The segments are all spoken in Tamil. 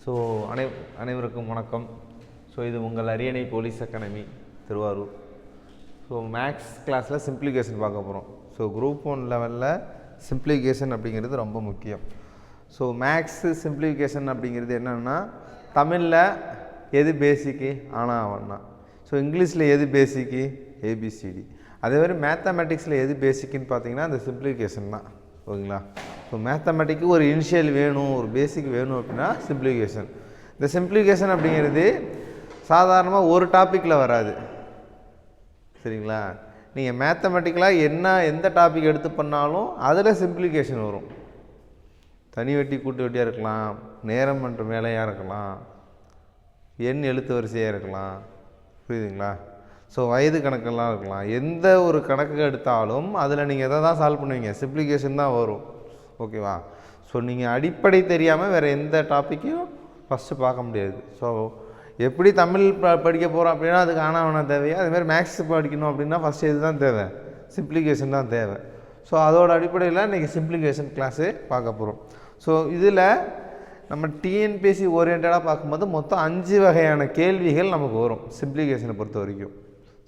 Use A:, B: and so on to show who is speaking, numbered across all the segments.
A: ஸோ அனைவருக்கும் வணக்கம். ஸோ இது உங்கள் அரியணை police academy Thiruvarur. So maths கிளாஸில் சிம்ப்ளிகேஷன் பார்க்க போகிறோம். ஸோ குரூப் 1 லெவலில் சிம்ப்ளிகேஷன் அப்படிங்கிறது ரொம்ப முக்கியம். ஸோ மேக்ஸு சிம்ப்ளிகேஷன் அப்படிங்கிறது என்னென்னா, தமிழில் எது பேசிக்கு ஆனால் ஆவண்ணா, ஸோ இங்கிலீஷில் எது பேசிக்கு ஏபிசிடி, அதே மாதிரி மேத்தமெட்டிக்ஸில் எது பேசிக்குன்னு பார்த்தீங்கன்னா அந்த சிம்ப்ளிகேஷன் தான். ஓகேங்களா? ஸோ மேத்தமெட்டிக்கு ஒரு இனிஷியல் வேணும், ஒரு பேசிக் வேணும் அப்படின்னா சிம்ப்ளிகேஷன். இந்த சிம்ப்ளிகேஷன் அப்படிங்கிறது சாதாரணமாக ஒரு டாப்பிக்கில் வராது. சரிங்களா? நீங்கள் மேத்தமெட்டிக்கலாக எந்த டாபிக் எடுத்து பண்ணாலும் அதில் சிம்ப்ளிகேஷன் வரும். தனி வெட்டி கூட்டு வெட்டியாக இருக்கலாம், நேரம் மற்றும் வேலையாக இருக்கலாம், எண் எழுத்து வரிசையாக இருக்கலாம். புரியுதுங்களா? ஸோ வயது கணக்கெல்லாம் இருக்கலாம். எந்த ஒரு கணக்கு எடுத்தாலும் அதில் நீங்கள் எதை தான் சால்வ் பண்ணுவீங்க, சிம்ப்ளிகேஷன் தான் வரும். ஓகேவா? ஸோ நீங்கள் அடிப்படை தெரியாமல் வேறு எந்த டாப்பிக்கையும் ஃபஸ்ட்டு பார்க்க முடியாது. ஸோ எப்படி தமிழ் படிக்க போகிறோம் அப்படின்னா அதுக்கு ஆனாவனா தேவையா, அதுமாதிரி மேக்ஸ் படிக்கணும் அப்படின்னா ஃபஸ்ட்டு எது தான் தேவை, சிம்ப்ளிகேஷன் தான் தேவை. ஸோ அதோட அடிப்படையில் இன்றைக்கி சிம்ப்ளிகேஷன் கிளாஸு பார்க்க போகிறோம். ஸோ இதில் நம்ம டிஎன்பிஎஸ்சி ஓரியன்டாக பார்க்கும்போது மொத்தம் 5 வகையான கேள்விகள் நமக்கு வரும் சிம்ப்ளிகேஷனை பொறுத்த வரைக்கும்.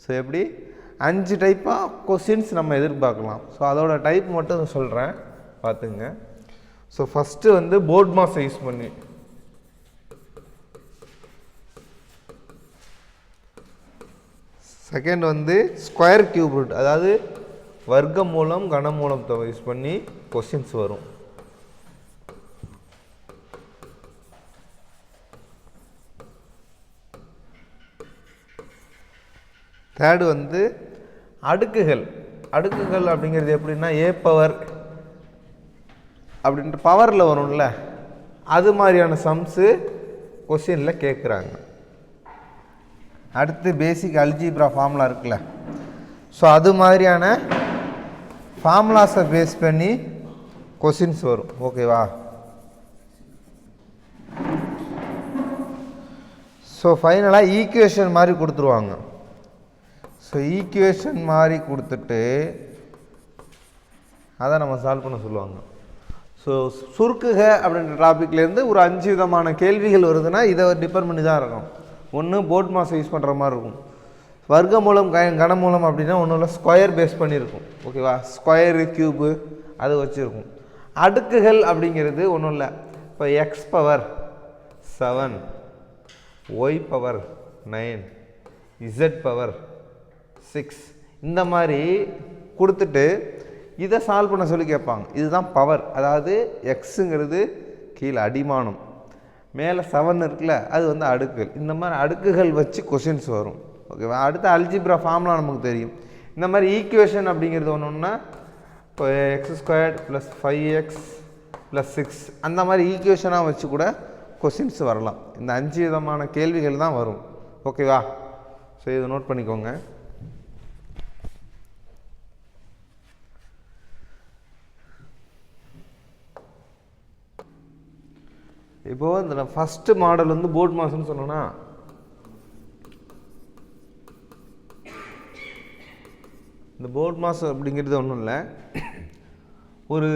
A: ஸோ எப்படி 5 டைப்பாக கொஸ்டின்ஸ் நம்ம எதிர்பார்க்கலாம். ஸோ அதோட டைப் மட்டும் சொல்கிறேன், பார்த்துங்க. ஸோ ஃபஸ்ட்டு போர்ட் மாஸை யூஸ் பண்ணி, செகண்ட் ஸ்கொயர் கியூப் ரூட், அதாவது வர்க்க மூலம் கனமூலத்தை யூஸ் பண்ணி கொஸ்டின்ஸ் வரும். தேர்டு அடுக்குகள். அடுக்குகள் அப்படிங்கிறது எப்படின்னா ஏ பவர் அப்படின்ட்டு பவரில் வரும்ல, அது மாதிரியான சம்ஸு கொஸ்டினில் கேட்குறாங்க. அடுத்து பேசிக் அல்ஜீப்ரா ஃபார்முலா இருக்குல்ல, ஸோ அது மாதிரியான ஃபார்முலாஸை பேஸ் பண்ணி கொஸ்டின்ஸ் வரும். ஓகேவா? ஸோ ஃபைனலாக ஈக்குவேஷன் மாதிரி கொடுத்துருவாங்க. ஸோ ஈக்குவேஷன் மாதிரி கொடுத்துட்டு அதை நம்ம சால்வ் பண்ண சொல்லுவாங்க. ஸோ சுருக்குக அப்படின்ற டாப்பிக்லேருந்து ஒரு 5 விதமான கேள்விகள் வருதுன்னா இதை டிபெண்ட் பண்ணி தான் இருக்கும். ஒன்று போர்ட் மாஸை யூஸ் பண்ணுற மாதிரி இருக்கும், வர்க்க மூலம் கனமூலம் அப்படின்னா ஒன்றும் இல்லை, ஸ்கொயர் பேஸ் பண்ணியிருக்கும். ஓகேவா? ஸ்கொயரு கியூபு அது வச்சுருக்கும். அடுக்குகள் அப்படிங்கிறது ஒன்றும் இல்லை, இப்போ x power 7, y power 9, z power 6 இந்த மாதிரி கொடுத்துட்டு இதை சால்வ் பண்ண சொல்லி கேட்பாங்க. இதுதான் பவர், அதாவது எக்ஸுங்கிறது கீழே அடிமானம், மேலே 7 இருக்குல்ல அது அடுக்குகள். இந்த மாதிரி அடுக்குகள் வச்சு கொஷின்ஸ் வரும். ஓகேவா? அடுத்து அல்ஜிப்ரா ஃபார்முலா நமக்கு தெரியும். இந்த மாதிரி ஈக்குவேஷன் அப்படிங்கிறது ஒன்றுன்னா இப்போ x² + 5x + 6 அந்த மாதிரி ஈக்குவேஷனாக வச்சு கூட கொஷின்ஸ் வரலாம். இந்த 5 விதமான கேள்விகள் தான் வரும். ஓகேவா? ஸோ இதை நோட் பண்ணிக்கோங்க. இப்போது இந்த ஃபஸ்ட்டு மாடல் போர்ட் மாஸ்ன்னு சொன்னோன்னா, இந்த போர்ட் மாஸ் அப்படிங்கிறது ஒன்றும் இல்லை, ஒரு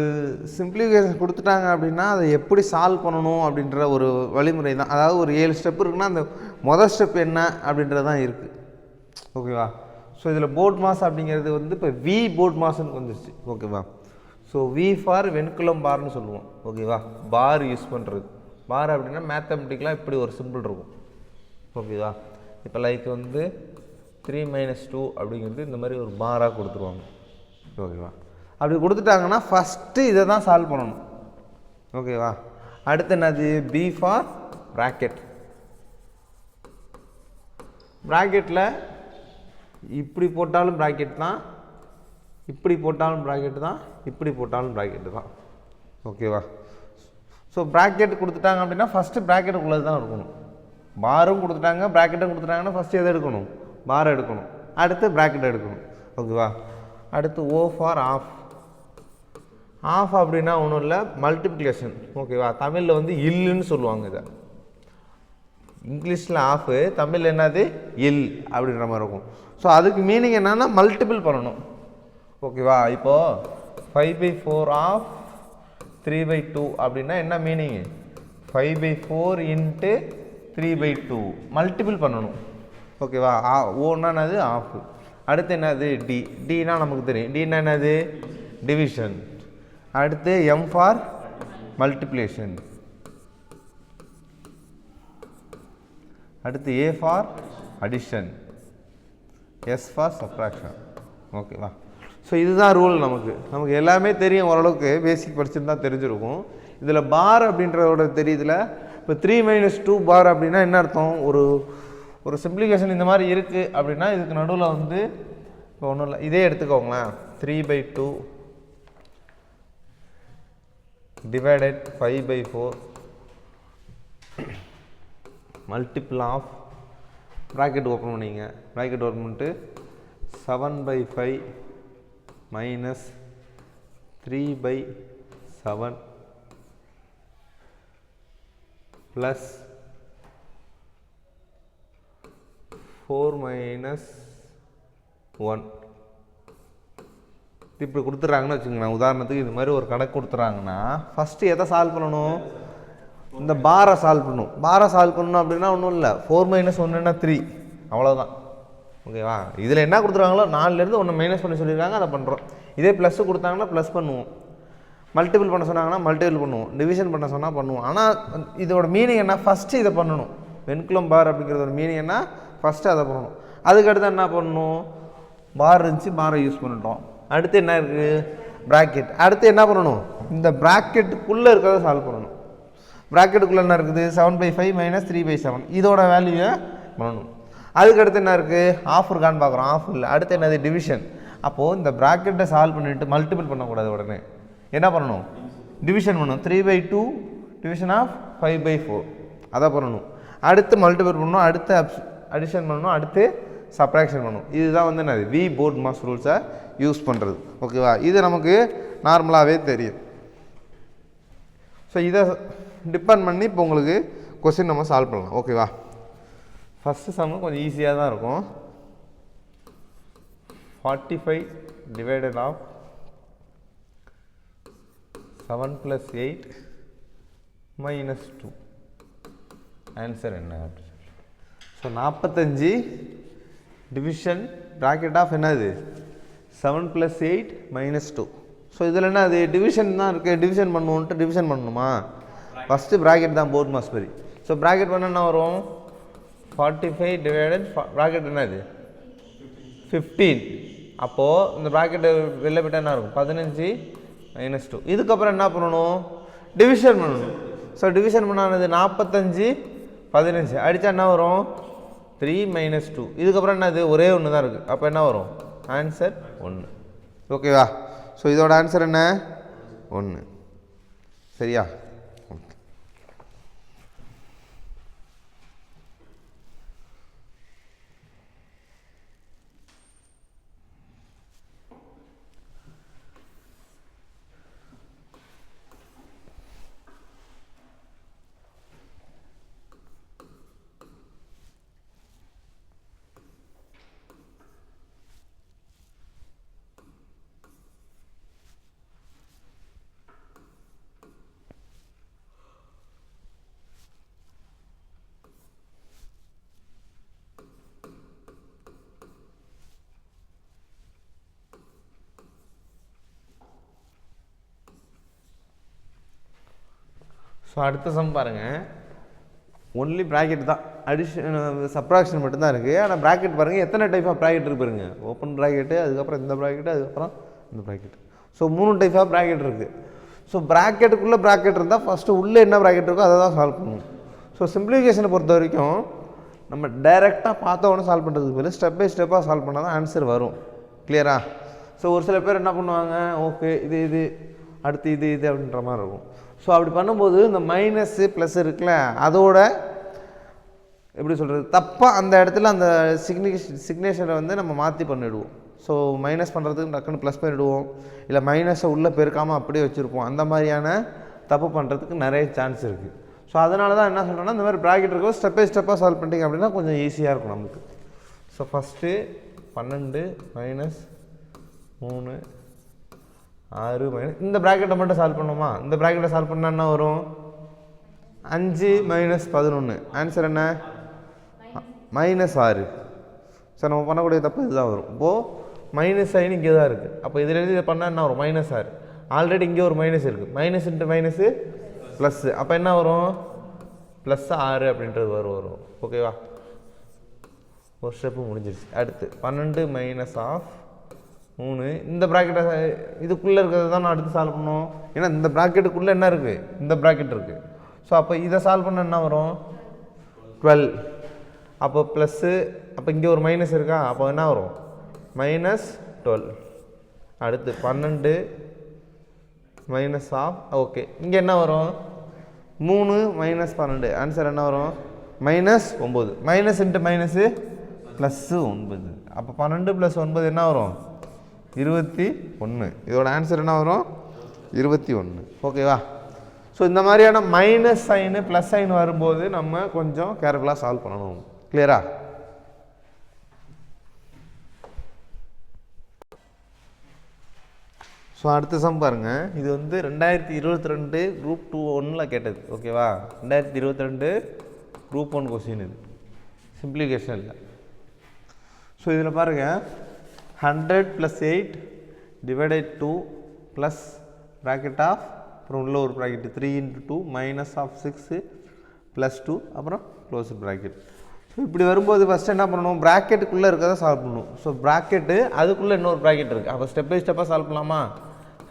A: சிம்ப்ளிகேஷன் கொடுத்துட்டாங்க அப்படின்னா அதை எப்படி சால்வ் பண்ணணும் அப்படின்ற ஒரு வழிமுறை தான். அதாவது ஒரு 7 ஸ்டெப் இருக்குன்னா அந்த மொதல் ஸ்டெப் என்ன அப்படின்றது தான் இருக்குது. ஓகேவா? ஸோ இதில் போர்ட் மாஸ் அப்படிங்கிறது இப்போ வி போர்ட் மாஸ்ன்னு வந்துருச்சு. ஓகேவா? ஸோ வி ஃபார் வெண்குளம் பார்னு சொல்லுவோம். ஓகேவா? பார் யூஸ் பண்ணுறது. பார் அப்படின்னா மேத்தமெட்டிக்கலாக இப்படி ஒரு சிம்பிள் இருக்கும். ஓகேவா? இப்போ லைக் 3 - 2 அப்படிங்கிறது இந்த மாதிரி ஒரு பாராக கொடுத்துருவாங்க. ஓகேவா? அப்படி கொடுத்துட்டாங்கன்னா ஃபஸ்ட்டு இதை தான் சால்வ் பண்ணணும். ஓகேவா? அடுத்து என்னது, பி ஃபார் ப்ராக்கெட். ப்ராக்கெட்டில் இப்படி போட்டாலும் ப்ராக்கெட் தான், இப்படி போட்டாலும் ப்ராக்கெட் தான், இப்படி போட்டாலும் ப்ராக்கெட்டு தான். ஓகேவா? ஸோ ப்ராக்கெட் கொடுத்துட்டாங்க அப்படின்னா ஃபஸ்ட்டு ப்ராக்கெட்டுக்குள்ளே தான் இருக்கணும். பாரும் கொடுத்துட்டாங்க, ப்ராக்கெட்டும் கொடுத்துட்டாங்கன்னா ஃபஸ்ட்டு எதை எடுக்கணும், பாரை எடுக்கணும், அடுத்து ப்ராக்கெட் எடுக்கணும். ஓகேவா? அடுத்து ஓ ஃபார் ஆஃப். ஆஃப் அப்படின்னா ஒன்றும் இல்லை, மல்டிப்ளிகேஷன். ஓகேவா? தமிழில் இல்லுன்னு சொல்லுவாங்க இதை. இங்கிலீஷில் ஆஃபு, தமிழில் என்னது இல் அப்படின்ற மாதிரி இருக்கும். ஸோ அதுக்கு மீனிங் என்னென்னா மல்டிபிள் பண்ணணும். ஓகேவா? இப்போது 5/4 ஆஃப் 3/2 அப்படின்னா என்ன மீனிங், 5/4 இன்ட்டு 3/2 மல்டிபிள் பண்ணணும். ஓகேவா? ஓன்னா என்னது ஆஃப். அடுத்து என்னது டி. டினா நமக்கு தெரியும். டினா என்னது டிவிஷன். அடுத்து எம் ஃபார் மல்டிப்ளிகேஷன். அடுத்து A for addition. S for subtraction. ஓகேவா? ஸோ இதுதான் ரூல். நமக்கு எல்லாமே தெரியும், ஓரளவுக்கு பேசிக் படிச்சுருந்தா தெரிஞ்சிருக்கும். இதில் பார் அப்படின்றதோட தெரியுதுல. இப்போ 3 - 2 பார் அப்படின்னா என்ன அர்த்தம்? ஒரு சிம்ப்ளிகேஷன் இந்த மாதிரி இருக்குது அப்படின்னா இதுக்கு நடுவில் வந்து இப்போ ஒன்றும் இல்லை, இதே எடுத்துக்கோங்களேன். 3/2 divided 5/4 multiple of bracket open பண்ணிங்க. ப்ராக்கெட் ஓப்பன் பண்ணிட்டு 7/5 மைனஸ் 3/7 ப்ளஸ் 4 - 1 இப்படி கொடுத்துட்றாங்கன்னு வச்சுக்கோங்களேன். உதாரணத்துக்கு இது மாதிரி ஒரு கணக்கு கொடுத்துட்றாங்கன்னா ஃபஸ்ட்டு எதை சால்வ் பண்ணணும்? இந்த பாரை சால்வ் பண்ணணும். பாரை சால்வ் பண்ணணும் அப்படின்னா ஒன்றும் இல்லை, 4 - 1 3, அவ்வளோதான். ஓகேவா? இதில் என்ன கொடுத்துருவாங்களோ 4லேருந்து 1 மைனஸ் பண்ணி சொல்லியிருக்காங்க, அதை பண்ணுறோம். இதே ப்ளஸ்ஸு கொடுத்தாங்கன்னா ப்ளஸ் பண்ணுவோம், மல்டிபிள் பண்ண சொன்னாங்கன்னா மல்டிபிள் பண்ணுவோம், டிவிஷன் பண்ண சொன்னால் பண்ணுவோம். ஆனால் இதோட மீனிங் என்ன? ஃபஸ்ட்டு இதை பண்ணணும். வெண்குளம் பார் அப்படிங்கிறதோட மீனிங் என்ன? ஃபஸ்ட்டு அதை பண்ணணும். அதுக்கடுத்து என்ன பண்ணணும்? பார் இருந்துச்சு, பாரை யூஸ் பண்ணிட்டோம். அடுத்து என்ன இருக்குது? ப்ராக்கெட். அடுத்து என்ன பண்ணணும்? இந்த ப்ராக்கெட்டுக்குள்ளே இருக்கிறத சால்வ் பண்ணணும். ப்ராக்கெட்டுக்குள்ளே என்ன இருக்குது? 7/5 மைனஸ் 3/7 இதோட வேல்யூவை பண்ணணும். அதுக்கடுத்து என்ன இருக்குது? ஆஃப் இருக்கான்னு பார்க்குறோம். ஆஃப் இல்லை. அடுத்து என்னது? டிவிஷன். அப்போது இந்த ப்ராக்கெட்டை சால்வ் பண்ணிவிட்டு மல்டிபிள் பண்ணக்கூடாது, உடனே என்ன பண்ணணும்? டிவிஷன் பண்ணணும். 3/2 டிவிஷன் ஆஃப் 5/4 அதை பண்ணணும். அடுத்து மல்டிபிள் பண்ணணும், அடுத்து அடிஷன் பண்ணணும், அடுத்து சப்ராக்ஷன் பண்ணணும். இதுதான் வந்து என்னது? வி போர்ட் மாஸ் ரூல்ஸை யூஸ் பண்ணுறது. ஓகேவா? இது நமக்கு நார்மலாகவே தெரியும். ஸோ இதை டிபெண்ட் பண்ணி இப்போ உங்களுக்கு கொஸ்டின் நம்ம சால்வ் பண்ணலாம். ஓகேவா? ஃபஸ்ட்டு சம்மு கொஞ்சம் ஈஸியாக தான் இருக்கும். 45 டிவைடட் ஆஃப் 7 + 8 - 2 ஆன்சர் என்ன? ஸோ 45 டிவிஷன் ப்ராக்கெட் ஆஃப் என்னது? 7 + 8 - 2. ஸோ இதில் என்ன? அது டிவிஷன் தான் இருக்குது. டிவிஷன் பண்ணுவோன்ட்டு டிவிஷன் பண்ணணுமா? ஃபஸ்ட்டு ப்ராக்கெட் தான் போர்ட் மாஸ் படி. ஸோ ப்ராக்கெட் பண்ண என்ன வரும்? 45 டிவைடட் ப்ராக்கெட் என்னது? 15. அப்போது இந்த ப்ராக்கெட்டு வெளில போய்ட்டால் என்ன இருக்கும்? 15 - 2. இதுக்கப்புறம் என்ன பண்ணணும்? டிவிஷன் பண்ணணும். ஸோ டிவிஷன் பண்ணானது 45 15 அடித்தா என்ன வரும்? 3 - 2. இதுக்கப்புறம் என்னது? ஒரே ஒன்று தான் இருக்குது. அப்போ என்ன வரும்? ஆன்சர் 1. ஓகேவா? ஸோ இதோட ஆன்சர் என்ன? 1. சரியா? ஸோ அடுத்த சம் பாருங்கள். ஒன்லி ப்ராக்கெட் தான், அடிஷன் சப்ராக்ஷன் மட்டும்தான் இருக்குது. ஆனால் ப்ராக்கெட் பாருங்கள் எத்தனை டைப் ஆஃப் ப்ராக்கெட் இருக்குது பாருங்க. ஓப்பன் ப்ராக்கெட்டு, அதுக்கப்புறம் இந்த ப்ராக்கெட்டு, அதுக்கப்புறம் இந்த bracket. So 3 type of bracket இருக்குது. ஸோ ப்ராக்கெட்டுக்குள்ளே ப்ராக்கெட் இருந்தால் ஃபஸ்ட்டு உள்ளே என்ன ப்ராக்கெட் இருக்கோ அதை தான் சால்வ் பண்ணணும். ஸோ சிம்பிளிஃபிகேஷனை பொறுத்த வரைக்கும் நம்ம டைரெக்டாக பார்த்த உடனே சால்வ் பண்ணுறதுக்கு பதில் ஸ்டெப் பை ஸ்டெப்பாக சால்வ் பண்ணால் தான் ஆன்சர் வரும். கிளியரா? ஸோ ஒரு சில பேர் என்ன பண்ணுவாங்க? ஓகே இது அடுத்து இது அப்படின்ற மாதிரி இருக்கும். ஸோ அப்படி பண்ணும்போது இந்த மைனஸ்ஸு ப்ளஸ் இருக்குல்ல, அதோட எப்படி சொல்கிறது, தப்பாக அந்த இடத்துல அந்த சிக்னேச்சரை வந்து நம்ம மாற்றி பண்ணிவிடுவோம். ஸோ மைனஸ் பண்ணுறதுக்கு டக்குன்னு ப்ளஸ் பண்ணிவிடுவோம், இல்லை மைனஸை உள்ளே பெருக்காமல் அப்படியே வச்சுருப்போம். அந்த மாதிரியான தப்பு பண்ணுறதுக்கு நிறைய சான்ஸ் இருக்குது. ஸோ அதனால தான் என்ன சொல்கிறேன்னா, இந்த மாதிரி ப்ராக்கெட் இருக்கும் ஸ்டெப் பை ஸ்டெப்பாக சால்வ் பண்ணிட்டீங்க அப்படின்னா கொஞ்சம் ஈஸியாக இருக்கும் நமக்கு. ஸோ ஃபஸ்ட்டு 12 - 3 6 இந்த ப்ராக்கெட்டை மட்டும் சால்வ் பண்ணுமா? இந்த ப்ராக்கெட்டை சால்வ் பண்ணால் என்ன வரும்? 5 மைனஸ் 11 ஆன்சர் என்ன? -6. சார் நம்ம பண்ணக்கூடிய தப்பு இதுதான் வரும். இப்போது மைனஸ் சைன் இங்கே தான் இருக்குது. அப்போ இதில் இதை பண்ணால் என்ன வரும்? -6. ஆல்ரெடி இங்கே ஒரு மைனஸ் இருக்குது. Minus into minus plus. அப்போ என்ன வரும்? +6 அப்படின்றது வரும். ஓகேவா? ஒரு ஸ்டெப்பு முடிஞ்சிருச்சு. அடுத்து 12 மைனஸ் ஆஃப் 3. இந்த ப்ராக்கெட்டை இதுக்குள்ளே இருக்கிறது தான் நான் அடுத்து சால்வ் பண்ணுவோம். ஏன்னா இந்த ப்ராக்கெட்டுக்குள்ளே என்ன இருக்குது? இந்த ப்ராக்கெட் இருக்குது. ஸோ அப்போ இதை சால்வ் பண்ண என்ன வரும்? 12. அப்போ ப்ளஸ்ஸு, அப்போ இங்கே ஒரு மைனஸ் இருக்கா? அப்போ என்ன வரும்? -12. அடுத்து 12 மைனஸ் ஆஃப், ஓகே, இங்கே என்ன வரும்? 3 மைனஸ் 12. ஆன்சர் என்ன வரும்? -9. Minus into minus +9. அப்போ 12 + 9 என்ன வரும்? 21. இதோட ஆன்சர் என்ன வரும்? 21. ஓகேவா? ஸோ இந்த மாதிரியான மைனஸ் சைனு ப்ளஸ் சைன் வரும்போது நம்ம கொஞ்சம் கேர்ஃபுல்லாக சால்வ் பண்ணணும். கிளியரா? ஸோ அடுத்த சம் பாருங்கள். இது வந்து 2022 குரூப் 2 கேட்டது. ஓகேவா? 2022 குரூப் 1 கொஸ்டின். இது சிம்பிளிஃபிகேஷன் இல்லை. ஸோ இதில் பாருங்கள், 100 + 8 டிவைடட் 2 ப்ளஸ் ப்ராக்கெட் ஆஃப், அப்புறம் உள்ள ஒரு ப்ராக்கெட் 3 × 2 மைனஸ் ஆஃப் 6 + 2, அப்புறம் க்ளோஸ் ப்ராக்கெட். ஸோ இப்படி வரும்போது ஃபஸ்ட்டு என்ன பண்ணணும்? ப்ராக்கெட்டுக்குள்ளே இருக்கிறத சால்வ் பண்ணணும். ஸோ ப்ராக்கெட்டு அதுக்குள்ளே இன்னொரு ப்ராக்கெட் இருக்குது. அப்போ ஸ்டெப் பை ஸ்டெப்பாக சால்வ் பண்ணலாமா?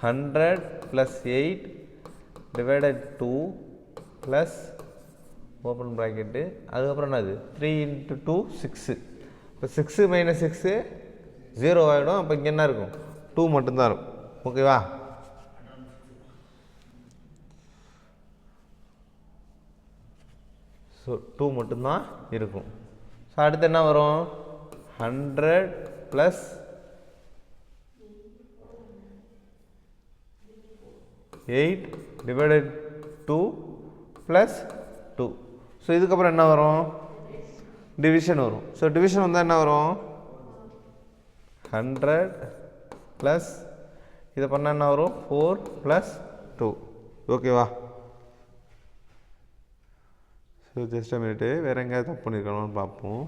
A: 100 + 8 டிவைடட் 2 ப்ளஸ் ஓப்பன் ப்ராக்கெட்டு, அதுக்கப்புறம் என்னது? 3 × 2 6. இப்போ 6 மைனஸ் 6 0 ஆகிடும். அப்போ இங்கே என்ன இருக்கும்? 2 மட்டும்தான் இருக்கும். ஓகேவா? ஸோ 2 மட்டும்தான் இருக்கும். ஸோ அடுத்து என்ன வரும்? 100 + 8 டிவைடட் 2 ப்ளஸ் 2. ஸோ இதுக்கப்புறம் என்ன வரும்? டிவிஷன் வரும். ஸோ டிவிஷன் வந்தால் என்ன வரும்? 100 ப்ளஸ் இதை பண்ணால் என்ன வரும்? 4 + 2. ஓகேவா? ஸோ ஜஸ்ட் அ மினிட்டு, வேறு எங்கேயாவது தப்பு பண்ணியிருக்கணும்னு பார்ப்போம்.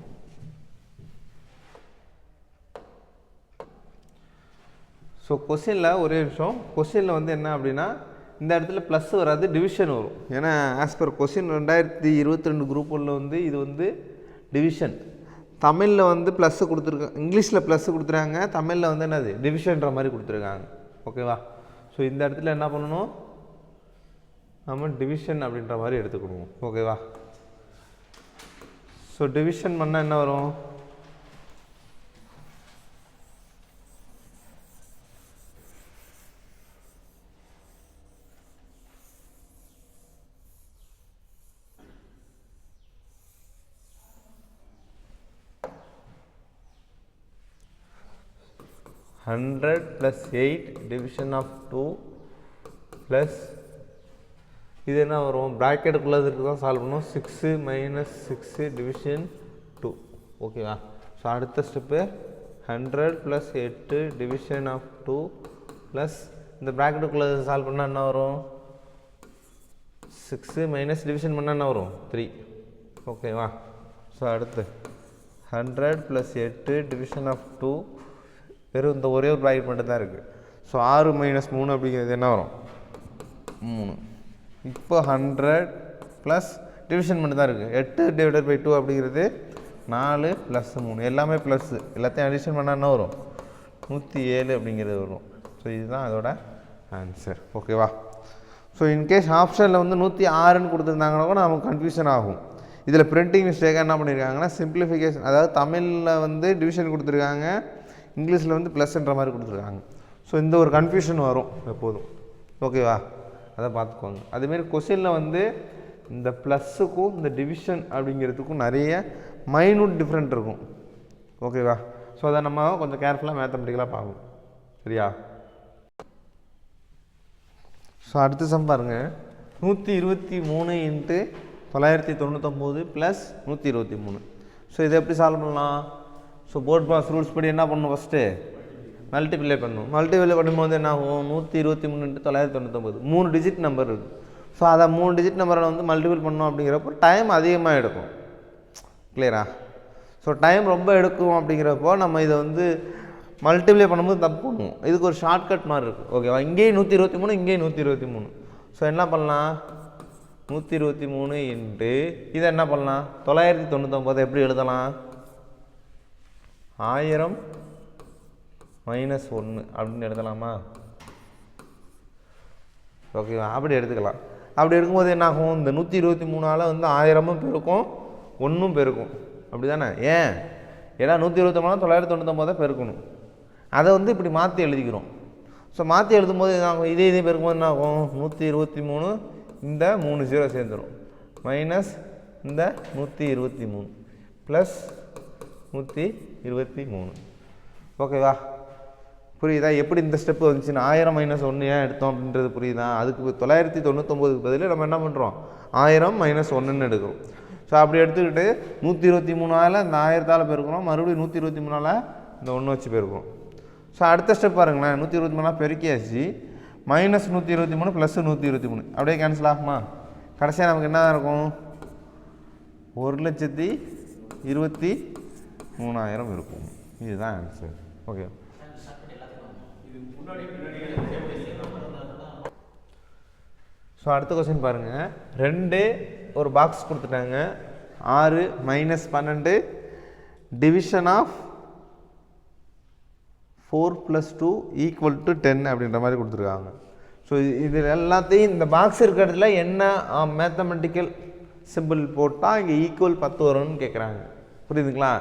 A: ஸோ கொஸ்டினில் ஒரே விஷயம், கொஸ்டினில் வந்து என்ன அப்படின்னா, இந்த இடத்துல ப்ளஸ் வராது, டிவிஷன் வரும். ஏன்னா ஆஸ் பர் கொஸ்டின் 2022 குரூப் 1 வந்து இது வந்து டிவிஷன். தமிழில் வந்து ப்ளஸ்ஸு கொடுத்துருக்காங்க, இங்கிலீஷில் ப்ளஸ்ஸு கொடுத்துருக்காங்க, தமிழில் வந்து என்னது? டிவிஷன்ற மாதிரி கொடுத்துருக்காங்க. ஓகேவா? ஸோ இந்த இடத்துல என்ன பண்ணணும்? நம்ம டிவிஷன் அப்படின்ற மாதிரி எடுத்துக்கணும். ஓகேவா? ஸோ டிவிஷன் பண்ணால் என்ன வரும்? $100 + 8 டிவிஷன் ஆஃப் 2 ப்ளஸ் இது என்ன வரும்? ப்ராக்கெட்டுக்குள்ளே இருக்கு தான் சால்வ் பண்ணும். 6 மைனஸ் 6 டிவிஷன் 2. ஓகேவா? ஸோ அடுத்த ஸ்டெப்பு 100 + 8 டிவிஷன் ஆஃப் 2 ப்ளஸ் இந்த ப்ராக்கெட்டுக்குள்ளே சால்வ் பண்ணால் என்ன வரும்? 6 மைனஸ் டிவிஷன் பண்ணால் என்ன வரும்? 3. ஓகேவா? ஸோ அடுத்து 100 + 8 டிவிஷன் ஆஃப் 2, வெறும் இந்த ஒரே ஒரு ப்ராக்கெட் மட்டும் தான் இருக்குது. ஸோ 6 - 3 அப்படிங்கிறது என்ன வரும்? 3. இப்போ 100 ப்ளஸ் டிவிஷன் மட்டும் தான் இருக்குது. 8 ÷ 2 அப்படிங்கிறது 4 + 3, எல்லாமே ப்ளஸ்ஸு. எல்லாத்தையும் அடிஷன் பண்ணால் என்ன வரும்? 107 அப்படிங்கிறது வரும். ஸோ இதுதான் அதோட ஆன்சர். ஓகேவா? ஸோ இன்கேஸ் ஆப்ஷனில் வந்து 106ன்னு கொடுத்துருந்தாங்கன்னா கூட நமக்கு கன்ஃபியூஷன் ஆகும். இதில் பிரிண்டிங் மிஸ்டேக்காக என்ன பண்ணியிருக்காங்கன்னா, சிம்பிளிஃபிகேஷன், அதாவது தமிழில் வந்து டிவிஷன் கொடுத்துருக்காங்க, இங்கிலீஷில் வந்து ப்ளஸ்ன்ற மாதிரி கொடுத்துருக்காங்க. ஸோ இந்த ஒரு கன்ஃபியூஷன் வரும் எப்போதும். ஓகேவா? அதை பார்த்துக்கோங்க. அதுமாரி கொஸ்டினில் வந்து இந்த ப்ளஸ்ஸுக்கும் இந்த டிவிஷன் அப்படிங்கிறதுக்கும் நிறைய மைனூட் டிஃப்ரெண்ட் இருக்கும். ஓகேவா? ஸோ அதை நம்ம கொஞ்சம் கேர்ஃபுல்லாக மேத்தமெட்டிக்கலாக பார்க்கணும். சரியா? ஸோ அடுத்த சம் பாருங்கள். 123 × 999 ப்ளஸ் 123. ஸோ இதை எப்படி சால்வ் பண்ணலாம்? ஸோ போர்ட் பாஸ் ரூல்ஸ் படி என்ன பண்ணணும்? ஃபஸ்ட்டு மல்டிப்ளை பண்ணணும். மல்டிப்ளை பண்ணும்போது என்ன ஆகும்? 123 × 999, 3 டிஜிட் நம்பர் இருக்குது. ஸோ அதை 3 டிஜிட் நம்பரை வந்து மல்டிபிள் பண்ணோம் அப்படிங்கிறப்போ டைம் அதிகமாக எடுக்கும். கிளியரா? ஸோ டைம் ரொம்ப எடுக்கும் அப்படிங்கிறப்போ நம்ம இதை வந்து மல்டிப்ளை பண்ணும்போது தப்பு பண்ணுவோம். இதுக்கு ஒரு ஷார்ட்கட் மாதிரி இருக்குது. ஓகேவா? இங்கேயும் 123, இங்கேயும் 123. ஸோ என்ன பண்ணலாம், 123 இன்ட்டு இதை என்ன பண்ணலாம், 999 எப்படி எழுதலாம், 1000 - 1 அப்படின்னு எழுதலாமா? ஓகேவா? அப்படி எடுத்துக்கலாம். அப்படி எடுக்கும்போது என்ன ஆகும், இந்த 123ஆல் வந்து 1000ம் பெருக்கும் 1ம் பெருக்கும். அப்படி தானே? ஏன், ஏன்னா 123 999 பெருக்கணும். அதை வந்து இப்படி மாற்றி எழுதிக்கிறோம். ஸோ மாற்றி எழுதும்போது என்ன ஆகும், இதே பெருக்கும்போது என்ன ஆகும், 123 இந்த 3 0 சேர்ந்துடும் மைனஸ் இந்த 123 ப்ளஸ் 123. ஓகேவா? புரியுதா? எப்படி இந்த ஸ்டெப்பு வந்துச்சுன்னா 1000 - 1 ஏன் எடுத்தோம் அப்படின்றது புரியுதா? அதுக்கு 999க்கு பதில் நம்ம என்ன பண்ணுறோம், 1000 - 1ன்னு எடுக்கிறோம். ஸோ அப்படி எடுத்துக்கிட்டு 123ஆல் இந்த 1000ஆல் பெருக்கிறோம், மறுபடியும் 123ஆல் இந்த 1 வச்சு பெருக்கிறோம். ஸோ அடுத்த ஸ்டெப் பாருங்களேன், 123 பெருக்கியாச்சு, -123 + 123 அப்படியே கேன்சல் ஆகுமா? கடைசியாக நமக்கு என்ன இருக்கும், 1,23,000 இருக்கும். இதுதான் ஆன்சர். ஓகே. ஸோ அடுத்த கொஸ்டின் பாருங்கள். 2 ஒரு பாக்ஸ் கொடுத்துட்டாங்க, 6 - 12 டிவிஷன் ஆஃப் 4 + 2 = 10 அப்படின்ற மாதிரி கொடுத்துருக்காங்க. ஸோ இதில் எல்லாத்தையும் இந்த பாக்ஸ் இருக்கிறதுல என்ன மேத்தமெட்டிக்கல் சிம்பிள் போட்டால் இங்கே ஈக்குவல் 10 வரும்னு கேட்குறாங்க. புரியுதுங்களா?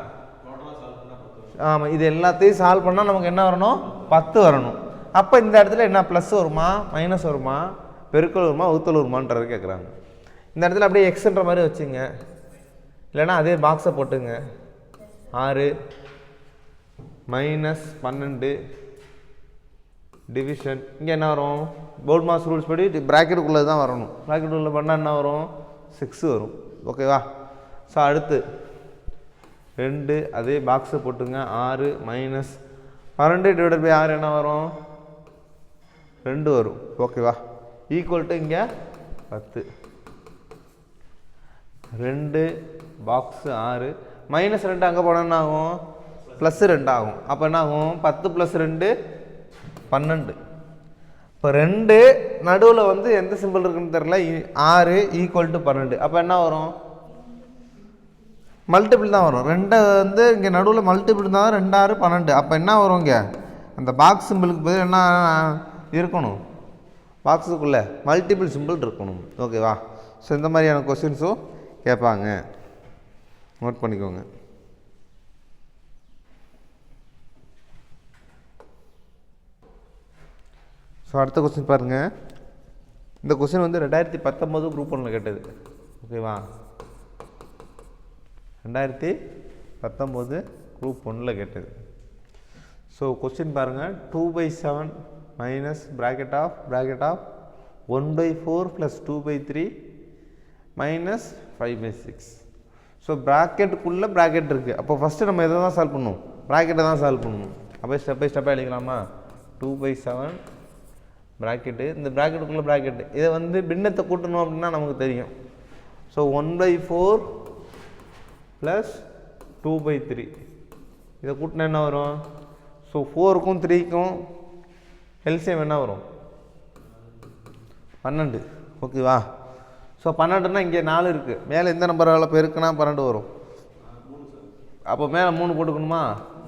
A: ஆமாம், இது எல்லாத்தையும் சால்வ் பண்ணால் நமக்கு என்ன வரணும், 10 வரணும். அப்போ இந்த இடத்துல என்ன ப்ளஸ் வருமா, மைனஸ் வருமா, பெருக்கல் வருமா, வகுத்தல் வருமானது கேட்குறாங்க. இந்த இடத்துல அப்படியே எக்ஸ்ன்ற மாதிரி வச்சுங்க, இல்லைன்னா அதே பாக்ஸை போட்டுங்க. 6 - 12 டிவிஷன், இங்கே என்ன வரும், போர்ட் மாஸ் ரூல்ஸ் படி ப்ராக்கெட்டுக்குள்ளே தான் வரணும். ப்ராக்கெட்டுக்குள்ளே பண்ணால் என்ன வரும், 6 வரும். ஓகேவா? ஸோ அடுத்து 2 அதே பாக்ஸை போட்டுங்க. 6 - 12 / 6 என்ன வரும், 2 வரும். ஓகேவா? ஈக்குவல் டு இங்கே 10. 2 பாக்ஸு 6 -2 அங்கே போனால் என்ன ஆகும், +2 ஆகும். அப்போ என்ன ஆகும், 10 + 2 12. இப்போ 2 நடுவில் வந்து எந்த சிம்பிள் இருக்குன்னு தெரில, 6 = 12. அப்போ என்ன வரும், மல்டிபிள் தான் வரும். 2 வந்து இங்கே நடுவில் மல்டிபிள் தான், 2 6 12. அப்போ என்ன வரும், இங்கே அந்த பாக்ஸ் சிம்பிளுக்கு பதில் என்ன இருக்கணும், பாக்ஸுக்குள்ளே மல்டிபிள் சிம்பிள் இருக்கணும். ஓகேவா? ஸோ இந்த மாதிரியான கொஸ்டின்ஸும் கேட்பாங்க, நோட் பண்ணிக்கோங்க. ஸோ அடுத்த கொஸ்டின் பாருங்கள். இந்த கொஸ்டின் வந்து 2019 குரூப் 1 கேட்டது. ஓகேவா? 2019 குரூப் 1 கேட்டது. ஸோ கொஸ்டின் பாருங்கள். 2/7 minus bracket of 1/4 + 2/3 minus 5/6. So ப்ராக்கெட்டுக்குள்ளே ப்ராக்கெட் இருக்குது. அப்போ ஃபஸ்ட்டு நம்ம எதை தான் சால்வ் பண்ணணும், ப்ராக்கெட்டை தான் சால்வ் பண்ணணும். அப்போ ஸ்டெப் பை ஸ்டெப்பாக எழுதிக்கலாமா? 2/7 ப்ராக்கெட்டு, இந்த ப்ராக்கெட்டுக்குள்ளே ப்ராக்கெட்டு, இதை வந்து பின்னத்தை கூட்டணும் அப்படின்னா நமக்கு தெரியும். ஸோ 1/4 + 2/3 இதை கூட்டினா என்ன வரும், ஸோ 4க்கும் 3க்கும் எல்சிஎம் என்ன வரும், 12. ஓகேவா? ஸோ 12னா இங்கே 4 இருக்குது, மேலே எந்த நம்பரால் பெருக்குனா 12 வரும். அப்போ மேலே 3 போட்டுக்கணுமா,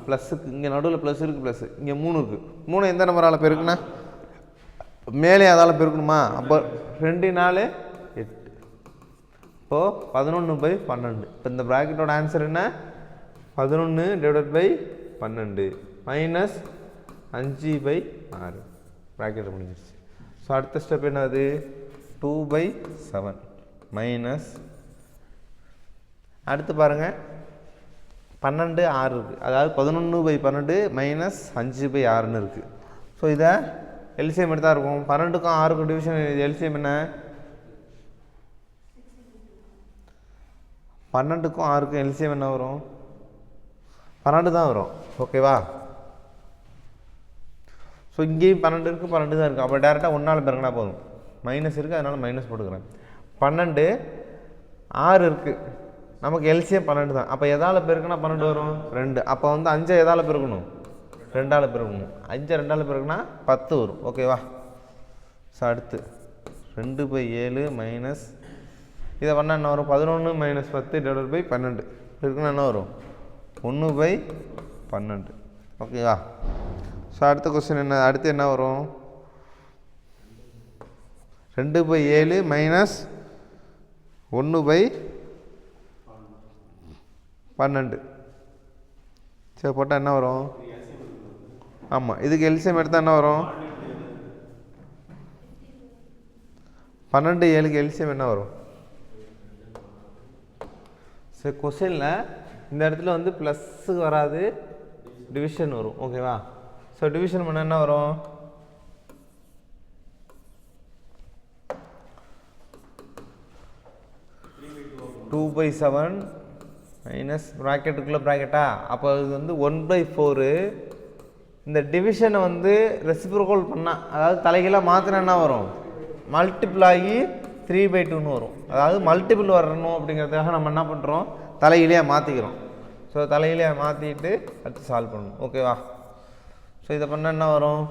A: ப்ளஸ்ஸுக்கு இங்கே நடுவில் ப்ளஸ் இருக்குது, ப்ளஸ் இங்கே 3 இருக்குது. 3 எந்த நம்பரால் பெருக்குனா மேலே அதால் பெருக்கணுமா, அப்போ 2 4 8. இப்போது 11/12. இப்போ இந்த ப்ராக்கெட்டோட ஆன்சர் என்ன, 11/12 மைனஸ் 5/6. ப்ராக்கெட் முடிஞ்சிருச்சு. ஸோ அடுத்த ஸ்டெப் என்னது, 2/7 மைனஸ், அடுத்து பாருங்கள் 12 6 இருக்குது, அதாவது 11/12 மைனஸ் 5/6ன்னு இருக்குது. ஸோ இதை எல்சிஎம் எடுத்தால் இருக்கும். 12க்கும் 6க்கும் டிவிஷன் எல்சிஎம் என்ன, 12க்கும் 6க்கும் எல்சிஎம் என்ன வரும், 12 தான் வரும். ஓகேவா? ஸோ இங்கேயும் 12 இருக்குது, 12 தான் இருக்குது. அப்போ டேரெக்டாக 1ஆல் பெருக்கினா போதும். மைனஸ் இருக்குது, அதனால் மைனஸ் போட்டுக்கிறேன். 12 6 இருக்குது, நமக்கு எல்சிஎம் 12 தான். அப்போ எதால் பெருக்குனா 12 வரும்? 2. அப்போ வந்து 5 எதால் பெருக்கணும்? 2ஆல் பெருக்கணும். 5 2ஆல் பெருக்குனா 10 வரும். ஓகேவா? ஸோ அடுத்து 2/7 மைனஸ் இதை பண்ணால் என்ன வரும்? 11 - 10/12 இருக்குன்னா என்ன வரும்? 1/12. ஓகேவா? ஸோ அடுத்த கொஸ்டின் என்ன? அடுத்து என்ன வரும்? 2/7 மைனஸ் 1/12. சரி போட்டால் என்ன வரும்? ஆமாம், இதுக்கு எல்சிஎம் எடுத்தால் என்ன வரும்? 12 7க்கு எல்சிஎம் என்ன வரும்? சரி கொஸ்டினில் இந்த இடத்துல வந்து ப்ளஸ்ஸுக்கு வராது, டிவிஷன் வரும். ஓகேவா? ஸோ டிவிஷன் பண்ண என்ன வரும்? 2/7 மைனஸ் ப்ராக்கெட்டுக்குள்ளே ப்ராக்கெட்டா, அப்போ இது வந்து 1/4. இந்த டிவிஷனை வந்து ரெசிப்ரோக்கல் பண்ணால், அதாவது தலைகீழாக மாற்றினா என்ன வரும்? மல்டிபிள் ஆகி 3/2ன்னு வரும். அதாவது மல்டிபிள் வரணும் அப்படிங்கிறதுக்காக நம்ம என்ன பண்ணுறோம்? தலைகீழியாக மாற்றிக்கிறோம். ஸோ தலைகீழியாக மாற்றிட்டு அடுத்து சால்வ் பண்ணணும். ஓகேவா? ஸோ இதை பண்ணால் என்ன வரும்?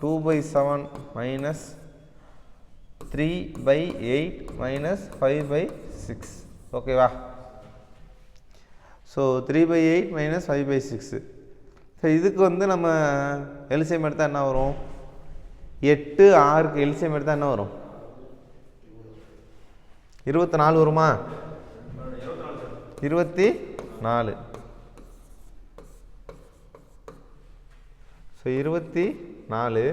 A: 2/7 மைனஸ் 3/8 மைனஸ் 5/6. ஓகேவா? So 3/8 minus 5/6. ஸோ இதுக்கு வந்து நம்ம எல்சிஎம் எடுத்தால் என்ன வரும்? 8 6க்கு எல்சிஎம் எடுத்தால் என்ன வரும்? 24 வருமா? 24. ஸோ 24.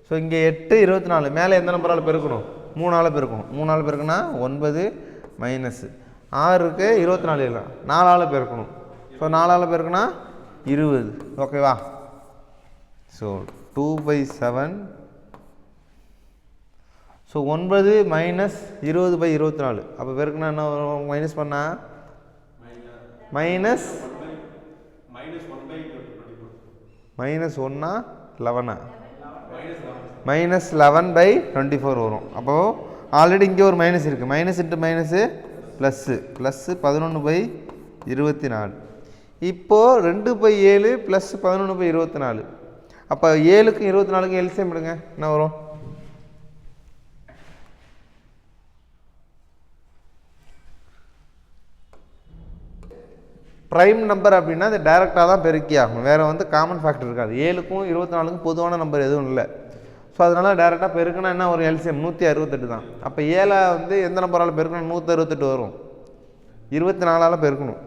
A: ஸோ இங்கே 8 24 மேலே எந்த நம்பரால் பெருக்கணும்? 3ஆல் பெருக்கணும். 3ஆல் பெருக்குன்னா 9 மைனஸ் 6க்கு 24 இல்லை 4ஆல் பெருக்கணும். ஸோ 4ஆல் பெருக்குன்னா 20. ஓகேவா? ஸோ 2/7. So 9 minus 20/24. அப்போ பெருக்குன்னா என்ன வரும்? மைனஸ் பண்ணால் மைனஸ் -1 11 -11/24 வரும். அப்போது ஆல்ரெடி இங்கே ஒரு மைனஸ் இருக்குது. Minus into minus plus 11/24. இப்போது 2/7 ப்ளஸ் 11/24. அப்போ 7க்கும் 24க்கும் எல்சிஎம் எடுங்க, என்ன வரும்? ப்ரைம் நம்பர் அப்படின்னா அது டைரெக்டாக தான் பெருக்கி ஆகும், வேறு வந்து காமன் ஃபேக்டர் இருக்காது. 7க்கும் 24க்கும் பொதுவான நம்பர் எதுவும் இல்லை. ஸோ அதனால் டேரெக்டாக பெருக்குனா என்ன ஒரு எல்சிஎம் 168 தான். அப்போ 7 வந்து எந்த நம்பரால் பெருக்கணும்? 168 வரும். 24ஆல் பெருக்கணும்.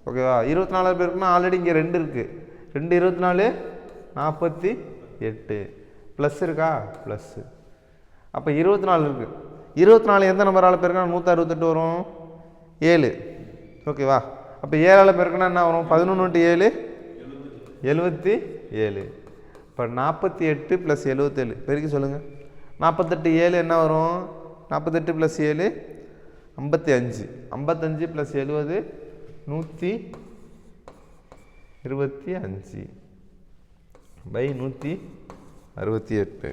A: ஓகேவா? 24ஆல் பெருக்கணும். ஆல்ரெடி இங்கே 2 இருக்குது. 2 24 48 ப்ளஸ் இருக்கா? ப்ளஸ்ஸு. அப்போ 24 இருக்குது. 24 எந்த நம்பரால் பெருக்கணும்? 168 வரும். 7. ஓகேவா? அப்போ 7ஆல் பெருக்கணும் என்ன வரும்? 11 × 7 77. இப்போ 48 + 77 பெருக்கி சொல்லுங்கள். 48 7 என்ன வரும்? 48 + 7 55. 55 + 70 125/168.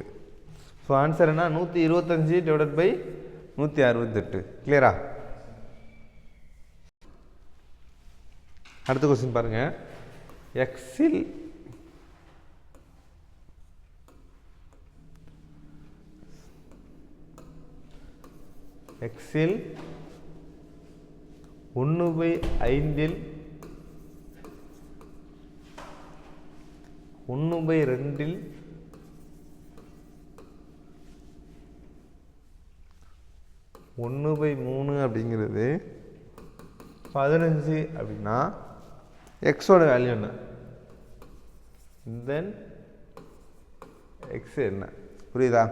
A: ஸோ ஆன்சர் என்ன? 125/168. கிளியரா? அடுத்த கொஸ்டின் பாருங்கள். எக்ஸில் எக்ஸில் 1/5 1/2 1/3 அப்படிங்கிறது 15 அப்படின்னா எக்ஸோட வேல்யூ என்ன? தென் எக்ஸ் என்ன? புரியுதா?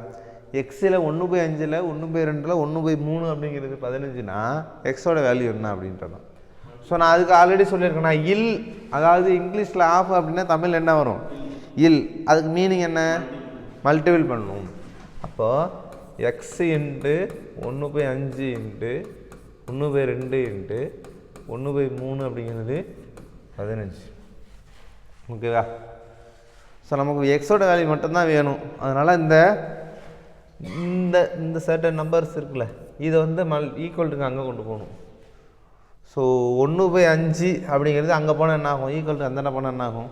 A: எக்ஸில் 1/5 1/2 1/3 அப்படிங்கிறது 15னா எக்ஸோட வேல்யூ என்ன அப்படின்றதான். ஸோ நான் அதுக்கு ஆல்ரெடி சொல்லியிருக்கேன். நான் இல், அதாவது இங்கிலீஷில் ஆஃப் அப்படின்னா தமிழ் என்ன வரும்? இல். அதுக்கு மீனிங் என்ன? மல்டிபிள் பண்ணணும். அப்போது எக்ஸ் இன்ட்டு 1/5 இன்ட்டு 1/2 இன்ட்டு 1/3 அப்படிங்கிறது 15. ஓகேவா? ஸோ நமக்கு எக்ஸோட வேல்யூ மட்டும்தான் வேணும். அதனால் இந்த இந்த சர்டன் நம்பர்ஸ் இருக்குல்ல, இதை வந்து ஈக்குவல்ட்டுக்கு அங்கே கொண்டு போகணும். ஸோ 1/5 அப்படிங்கிறது அங்கே போனால் என்ன ஆகும், ஈக்குவல்ட்டு அந்த போனால் என்ன ஆகும்,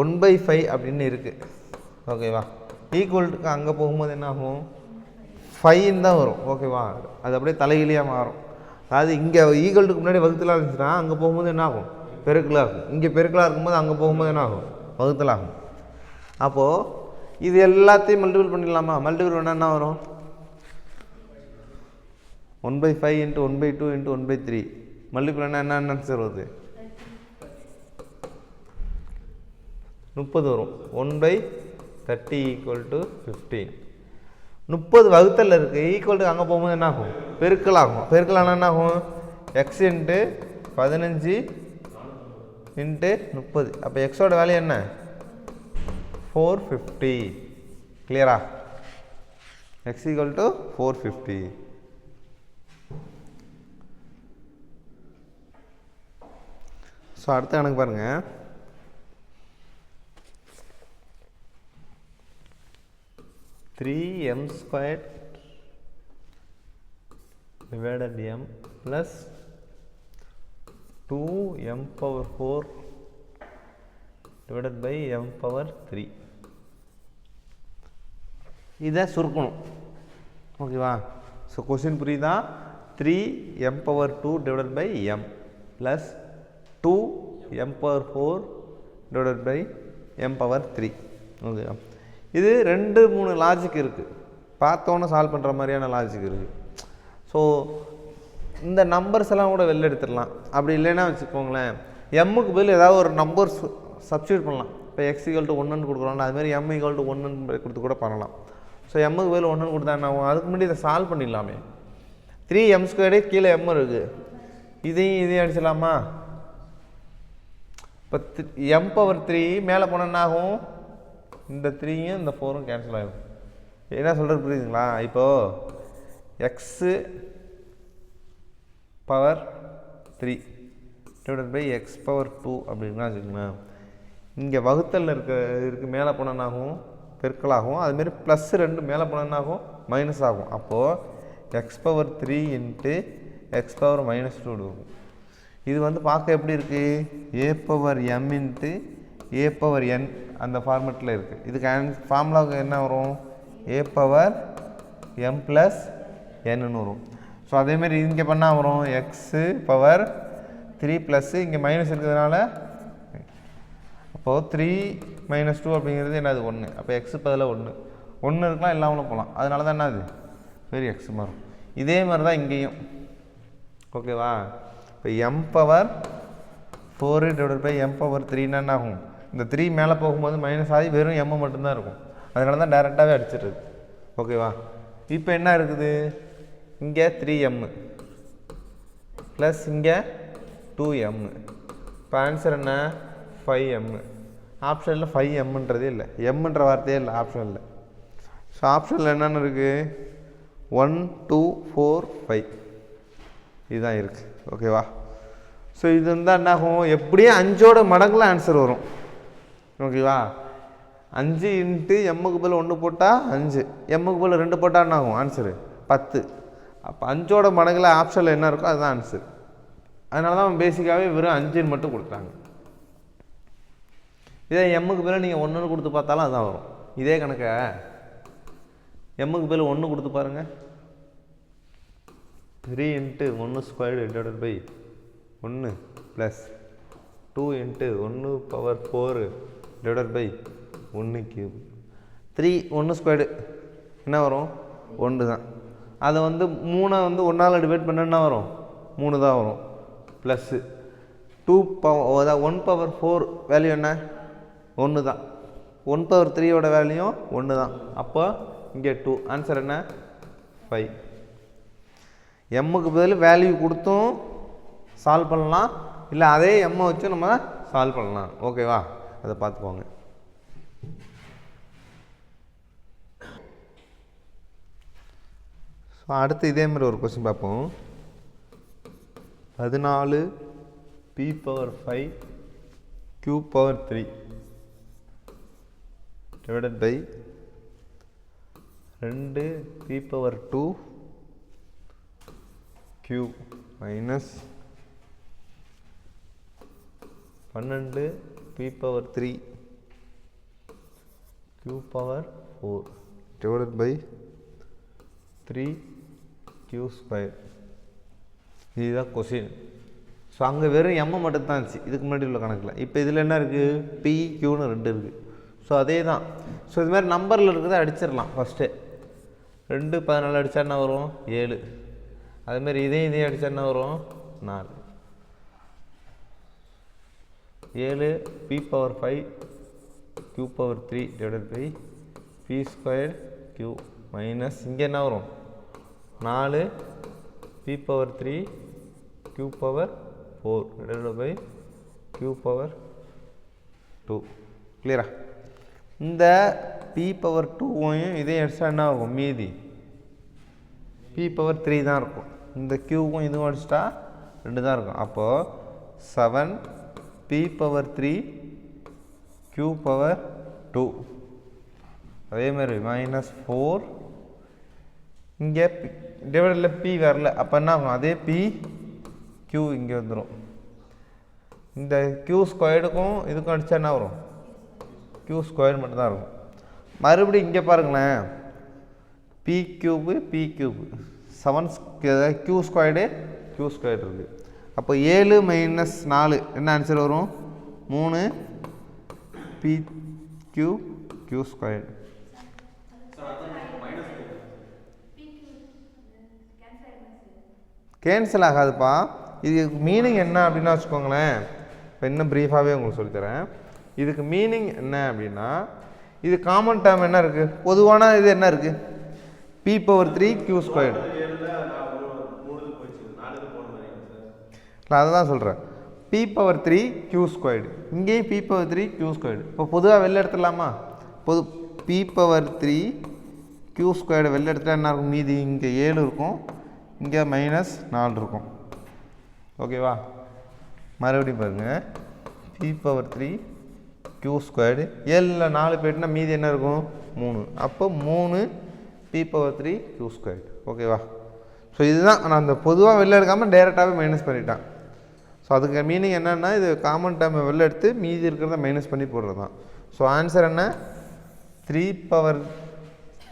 A: 1/5 அப்படின்னு இருக்குது. ஓகேவா, ஈக்குவல்ட்டுக்கு அங்கே போகும்போது என்ன ஆகும், 5 தான் வரும். ஓகேவா, அது அப்படியே தலைகீழியாக மாறும். அதாவது இங்கே ஈக்குவல்ட்டுக்கு முன்னாடி வகுத்தலாக இருந்துச்சுன்னா அங்கே போகும்போது என்ன ஆகும், பெருக்கலாக இருக்கும். இங்கே பெருக்கலாக இருக்கும்போது அங்கே போகும்போது என்ன ஆகும், வகுத்தலாகும். அப்போது இது எல்லாத்தையும் மல்டிபிள் பண்ணிடலாமா, மல்டிபிள் பண்ணால் என்ன வரும், 1/5 × 1/2 × 1/3 மல்டிபிள் பண்ணால் என்ன ஆன்சர் வருது, 30 வரும். 1/30 = 15. 30 வகுத்தல் இருக்குது, ஈக்குவல்ட்டு அங்கே போகும்போது என்ன ஆகும், பெருக்கலாகும். பெருக்கலானா என்ன ஆகும், x × 15 × 30. அப்போ எக்ஸோட வேல்யூ என்ன, 450. கிளியரா, x = 450. ஸோ அடுத்த கணக்கு பாருங்கள். (3m² / m + 2m⁴ / m⁴. இதை சுருக்கணும். ஓகேவா, ஸோ கொஸ்டின் புரியுதா, 3m⁴ / m + 2m⁴ / m⁴. ஓகேவா, இது 2-3 லாஜிக் இருக்குது, பார்த்தோன்னே சால்வ் பண்ணுற மாதிரியான லாஜிக் இருக்குது. ஸோ இந்த நம்பர்ஸ் எல்லாம் கூட வெளில எடுத்துடலாம். அப்படி இல்லைன்னா வச்சுக்கோங்களேன், எம்முக்கு பதில் ஏதாவது ஒரு நம்பர் சப்ஸ்டியூட் பண்ணலாம். இப்போ x = 1ன்னு கொடுக்குறோம்ல, அதுமாதிரி m = 1ன்னு கொடுத்து கூட பண்ணலாம். ஸோ எம்முக்கு பதில் 1ன்னு கொடுத்தா என்ன ஆகும், அதுக்கு முன்னாடி இதை சால்வ் பண்ணிடலாமே. 3m² கீழே m இருக்குது, இதையும் அடிச்சிடலாமா. இப்போ m⁴ மேலே போனால் என்ன ஆகும், இந்த 3யும் இந்த 4ம் கேன்சல் ஆகும். என்ன சொல்கிறது புரியுதுங்களா, இப்போது x⁴ / x⁴2 அப்படின்னா வச்சுக்கோங்களேன், இங்கே வகுத்தல் இருக்கு மேலே போனால் என்ன ஆகும், பெருக்கலாகும். அதுமாரி +2 மேலே போனால் என்ன ஆகும், மைனஸ் ஆகும். அப்போது x⁴ 3 × x⁻−2 இருக்கும். இது வந்து பார்க்க எப்படி இருக்குது, a⁻m × a⁻n அந்த ஃபார்மெட்டில் இருக்குது. இதுக்கு ஃபார்முலாவுக்கு என்ன வரும், a⁻m + n வரும். ஸோ அதேமாரி இங்கே பண்ணால் வரும் x⁴ 3 இங்கே மைனஸ் இருக்கிறதுனால, அப்போது 3 - 2 அப்படிங்கிறது என்னது, 1. அப்போ x பதிலாக 1 இருக்கலாம், இல்லாமலும் போகலாம். அதனால தான் என்னது வெரி x மாறும். இதே மாதிரி தான் இங்கேயும். ஓகேவா, இப்போ m⁴ 4 / m⁴3 என்ன ஆகும், இந்த 3 மேலே போகும்போது மைனஸ் ஆகி வெறும் m மட்டும்தான் இருக்கும். அதனால தான் டைரெக்டாகவே அடிச்சிடுறது. ஓகேவா, இப்போ என்ன இருக்குது, இங்கே 3m ப்ளஸ் இங்கே 2m. இப்போ ஆன்சர் என்ன, 5m. ஆப்ஷனில் 5mன்றதே இல்லை, எம்ன்ற வார்த்தையே இல்லை ஆப்ஷனில். ஸோ ஆப்ஷனில் என்னென்ன இருக்குது, 1 2 4 5 இதுதான் இருக்குது. ஓகேவா, ஸோ இது இருந்தால் என்ன ஆகும், எப்படியும் 5ஓட மடங்கில் ஆன்சர் வரும். ஓகேவா, 5 × m-க்கு பதில் 1 போட்டால் 5, m-க்கு பதில் 2 போட்டால் என்ன ஆகும், ஆன்சரு 10. அப்போ 5ஓட மடங்கில் ஆப்ஷனில் என்ன இருக்கோ அதுதான் ஆன்சர். அதனால தான் பேசிக்காகவே வெறும் 5ன்னு மட்டும் கொடுத்தாங்க. இதே m-க்கு பதில் நீங்கள் 1ன்னு கொடுத்து பார்த்தாலும் அதுதான் வரும். இதே கணக்கை m-க்கு பதில் 1 கொடுத்து பாருங்கள், 3 × 1² / 1 ப்ளஸ் 2 × 1⁴ / 1³ 3 1² என்ன வரும், 1 தான். அதை வந்து 3 வந்து 1ஆல் டிவைட் பண்ணா வரும், 3 தான் வரும். ப்ளஸ்ஸு 1⁴ வேல்யூ என்ன, 1 தான். 1⁴ வேல்யூயும் 1 தான். அப்போ இங்கே 2, ஆன்சர் என்ன, 5. m-க்கு பதில் வேல்யூ கொடுத்தும் சால்வ் பண்ணலாம், இல்லை அதே m-ஐ வச்சு நம்ம சால்வ் பண்ணலாம். ஓகேவா, அதை பார்த்துக்கோங்க. ஸோ அடுத்து இதே மாதிரி ஒரு கொஸ்டின் பார்ப்போம். 14 p⁵ q⁵ divided by 2 p power 2 q minus 12 p power 3 q power 4 divided by 3 q square. இதுதான் கொஸ்டின். ஸோ அங்கே வெறும் எம் மட்டும் தான் இருந்துச்சு இதுக்கு முன்னாடி உள்ள கணக்கில். இப்போ இதில் என்ன இருக்குது, பி கியூன்னு 2 இருக்குது. ஸோ அதே தான். ஸோ இது மாதிரி நம்பரில் இருக்கிறத அடிச்சிடலாம் ஃபஸ்ட்டு. 2 14 அடித்தா என்ன வரும், 7. அதேமாதிரி இதையும் அடித்தா என்ன வரும், 4. 7 p power 5 q power 3 divided by p square q minus இங்கே என்ன வரும், 4 p power 3 q power 4 divided by q power 2. கிளியரா? இந்த p பவர் 2வையும் இதையும் அடிச்சா என்ன இருக்கும், மீதி p பவர் 3 தான் இருக்கும். இந்த qவும் இதுவும் அடிச்சிட்டா 2 தான் இருக்கும். அப்போது 7 p பவர் 3 q பவர் 2 அதே மாதிரி மைனஸ் 4 இங்கே டிவைடரில் p வரல. அப்போ என்ன ஆகும், அதே p q இங்கே வந்துடும். இந்த q ஸ்கொயர்டுக்கும் இதுக்கும் அடித்தா என்ன வரும், q ஸ்கொயர் மட்டும்தான் இருக்கும். மறுபடியும் இங்கே பாருங்களேன், p cube p cube 7 q squared q squared இருக்குது. அப்போ 7 மைனஸ் 4 என்ன ஆன்சர் வரும், 3 p q q squared. Cancel ஆகாதுப்பா. இது மீனிங் என்ன அப்படின்னா வச்சுக்கோங்களேன், இப்போ இன்னும் ப்ரீஃபாகவே உங்களுக்கு சொல்லித்தரேன். இதுக்கு மீனிங் என்ன அப்படின்னா, இது காமன் டேர்ம் என்ன இருக்குது, பொதுவான இது என்ன இருக்குது, p பவர் 3 q ஸ்கொயர்டு. நான் அதை தான் சொல்கிறேன், p பவர் 3 q ஸ்கொயர்டு. இங்கேயும் p பவர் 3 q ஸ்கொயர்டு. இப்போ பொதுவாக வெளில எடுத்துடலாமா, p பவர் 3 q ஸ்கொயர்டு வெளில எடுத்துட்டா என்ன இருக்கும், மீதி இங்கே 7 இருக்கும், இங்கே மைனஸ் 4 இருக்கும். ஓகேவா? மறுபடியும் பாருங்கள், p பவர் 3 q ஸ்கொயர்டு 7ல் 4 போய்ட்டுனா மீதி என்ன இருக்கும், 3. அப்போ 3 p பவர் 3 q ஸ்கொயர்டு. ஓகேவா? ஸோ இதுதான் நான் அந்த பொதுவாக வெளில எடுக்காமல் டைரெக்டாகவே மைனஸ் பண்ணிட்டேன். ஸோ அதுக்கு மீனிங் என்னென்னா, இது காமன் டேர்மை வெளில எடுத்து மீதி இருக்கிறத மைனஸ் பண்ணி போடுறது தான். ஸோ ஆன்சர் என்ன, 3 power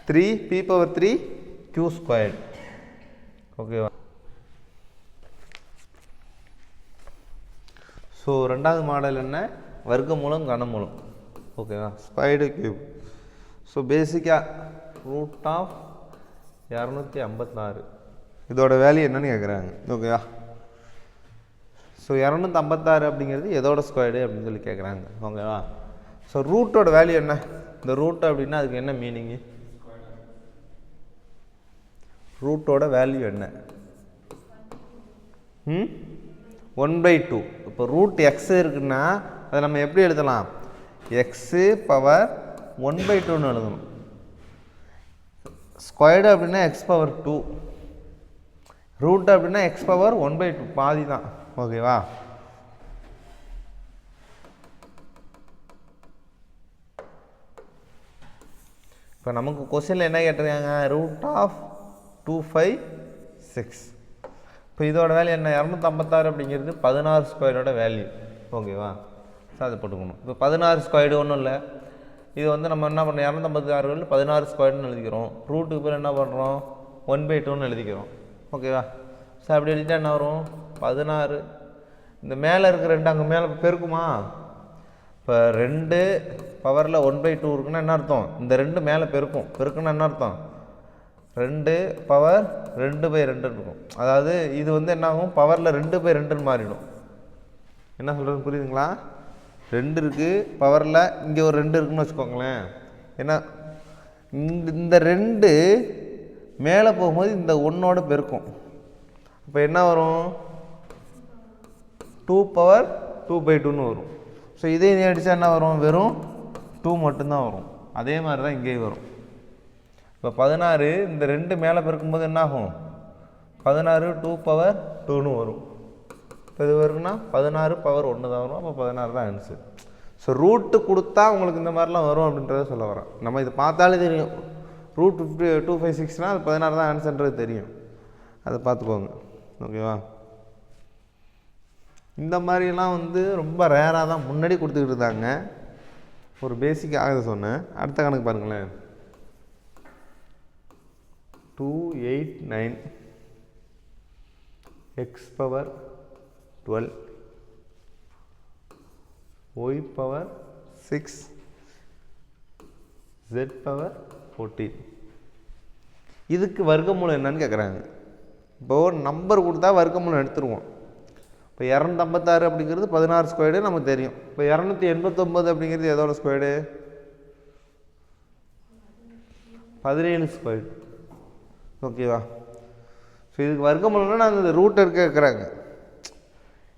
A: 3 p power 3 q squared. ஓகேவா? ஸோ ரெண்டாவது மாடல் என்ன, வர்க்கமூலம் கனமூலம். ஓகேவா? Squared cube. ஸோ பேசிக்காக ரூட் ஆஃப் 256 இதோட வேல்யூ என்னன்னு கேட்குறாங்க. ஓகேவா? ஸோ 256 அப்படிங்கிறது எதோட ஸ்கொயர்டு அப்படின்னு சொல்லி கேட்குறாங்க. ஓகேவா? ஸோ ரூட்டோட வேல்யூ என்ன, இந்த ரூட் அப்படின்னா அதுக்கு என்ன மீனிங்கு, ரூட்டோட வேல்யூ என்ன, 1/2. இப்போ ரூட் எக்ஸ் இருக்குன்னா அதை நம்ம எப்படி எழுதலாம், எக்ஸு பவர் 1/2ன்னு எழுதணும். ஸ்கொயர்டு அப்படின்னா எக்ஸ் பவர் 2, ரூட் அப்படின்னா எக்ஸ் பவர் 1/2 பாதி தான். ஓகேவா? இப்போ நமக்கு கொஸ்டினில் என்ன கேட்டிருக்காங்க, ரூட் ஆஃப் 256. இப்போ இதோட வேல்யூ என்ன, 256 அப்படிங்கிறது 16 ஸ்கொயரோட வேல்யூ. ஓகேவா? ஸோ அதை போட்டுக்கணும். இப்போ 16 ஸ்கொயர்டு ஒன்றும் இல்லை, இது வந்து நம்ம என்ன பண்ணுறோம், 256 16 ஸ்கொயர்டுன்னு எழுதிக்கிறோம். ரூட்டுக்கு பேர் என்ன பண்ணுறோம், 1/2ன்னு எழுதிக்கிறோம். ஓகேவா? ஸோ அப்படி எழுதிட்டா என்ன வரும், 16. இந்த மேலே இருக்கிற 2 அங்கே மேலே பெருக்குமா, இப்போ 2 பவரில் 1/2 இருக்குன்னா என்ன அர்த்தம், இந்த 2 மேலே பெருக்குன்னா என்ன அர்த்தம், 2 பவர் 2/2 இருக்கும். அதாவது இது வந்து என்ன ஆகும், பவரில் 2/2ன்னு மாறிடும். என்ன சொல்கிறது புரியுதுங்களா, 2 இருக்குது பவரில், இங்கே ஒரு 2 இருக்குன்னு வச்சுக்கோங்களேன். ஏன்னா இந்த 2 மேலே போகும்போது இந்த 1ஓட பெருக்கும். இப்போ என்ன வரும், 2 பவர் 2/2ன்னு வரும். ஸோ இதே நீ அடித்தா என்ன வரும், வெறும் 2 மட்டும்தான் வரும். அதே மாதிரி தான் இங்கேயும் வரும். இப்போ 16 இந்த 2 மேலே பெருக்கும்போது என்ன ஆகும், 16 2 பவர் 2ன்னு வரும். இப்போ இது வருதுன்னா 16 பவர் 1 தான் வரும். அப்போ 16 தான் ஆன்சர். ஸோ ரூட்டு கொடுத்தா உங்களுக்கு இந்த மாதிரிலாம் வரும் அப்படின்றத சொல்ல வரேன். நம்ம இது பார்த்தாலே தெரியும், ரூட் 256னால் அது 16 தான் ஆன்சர்ன்றது தெரியும், அதை பார்த்துக்கோங்க. ஓகேவா? இந்த மாதிரிலாம் வந்து ரொம்ப ரேராக தான் முன்னாடி கொடுத்துக்கிட்டு இருந்தாங்க. ஒரு பேசிக் ஆகுது சொன்னேன். அடுத்த கணக்கு பாருங்களேன். 289 x power 12 y power 6 z power 14. இதுக்கு வர்க்கமூலம் என்னன்னு கேட்குறாங்க. இப்போ ஒரு நம்பர் கொடுத்தா வர்க்கமூலம் எடுத்துருவோம். இப்போ 256 அப்படிங்கிறது 16 ஸ்கொயர்டு நமக்கு தெரியும். இப்போ 289 அப்படிங்கிறது எதோட ஸ்கொயர்டு? 17 ஸ்கொயர்டு. ஓகேவா? ஸோ இதுக்கு வர்க்கமூலம்னா நான் இந்த ரூட் இருக்க கேட்குறாங்க.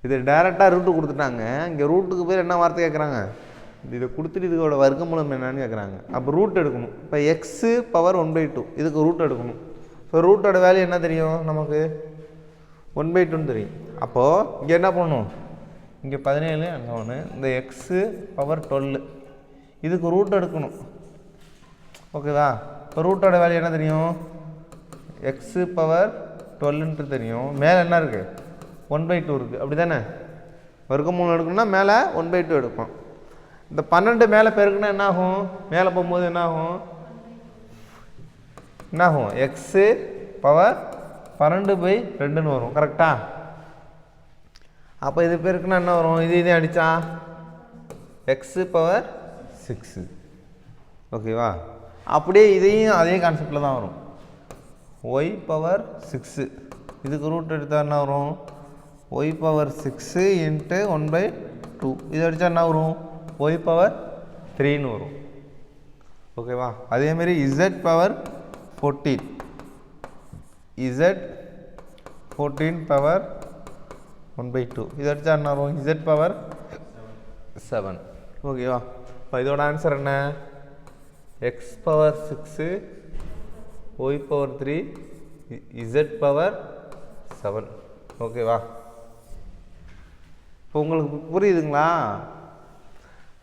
A: இது டேரெக்டாக ரூட்டு கொடுத்துட்டாங்க. இங்கே ரூட்டுக்கு பேர் என்ன வார்த்தை கேட்குறாங்க? இதை கொடுத்துட்டு இதோட வர்க்கமூலம் என்னன்னு கேட்குறாங்க. அப்போ ரூட் எடுக்கணும். இப்போ எக்ஸு பவர் 1/2 இதுக்கு ரூட் எடுக்கணும். ஸோ ரூட்டோட வேல்யூ என்ன தெரியும் நமக்கு? 1/2 தெரியும். அப்போது இங்கே என்ன பண்ணணும்? இங்கே 17 அங்கே ஒன்று, இந்த எக்ஸு பவர் 12 இதுக்கு ரூட் எடுக்கணும். ஓகேவா? இப்போ ரூட்டோட வேல்யூ என்ன தெரியும்? எக்ஸு பவர் 12 தெரியும். மேலே என்ன இருக்குது? 1/2 இருக்குது. அப்படி தானே? வர்க்கமூலம் எடுக்கணும்னா மேலே 1/2 எடுக்கும். இந்த 12 மேலே பெருக்குன்னா என்ன ஆகும்? மேலே போகும்போது என்ன ஆகும்? எக்ஸு பவர் 12/2ன்னு வரும். கரெக்டா? அப்போ இது பெருக்குன்னா என்ன வரும்? இதையும் அடித்தா எக்ஸு பவர் 6. ஓகேவா? அப்படியே இதையும் அதே கான்செப்டில் தான் வரும். y பவர் 6 இதுக்கு ரூட் எடுத்தால் என்ன வரும்? y பவர் 6 இன்ட்டு 1/2 இது அடித்தா என்ன வரும்? y பவர் 3ன்னு வரும். ஓகேவா? அதேமாரி z பவர் 14 பவர் 1/2 இது அடித்தா என்ன வரும்? z power 7. ஓகேவா? இப்போ இதோட ஆன்சர் என்ன? x power 6 y power 3 z power 7. ஓகேவா? இப்போ உங்களுக்கு புரியுதுங்களா?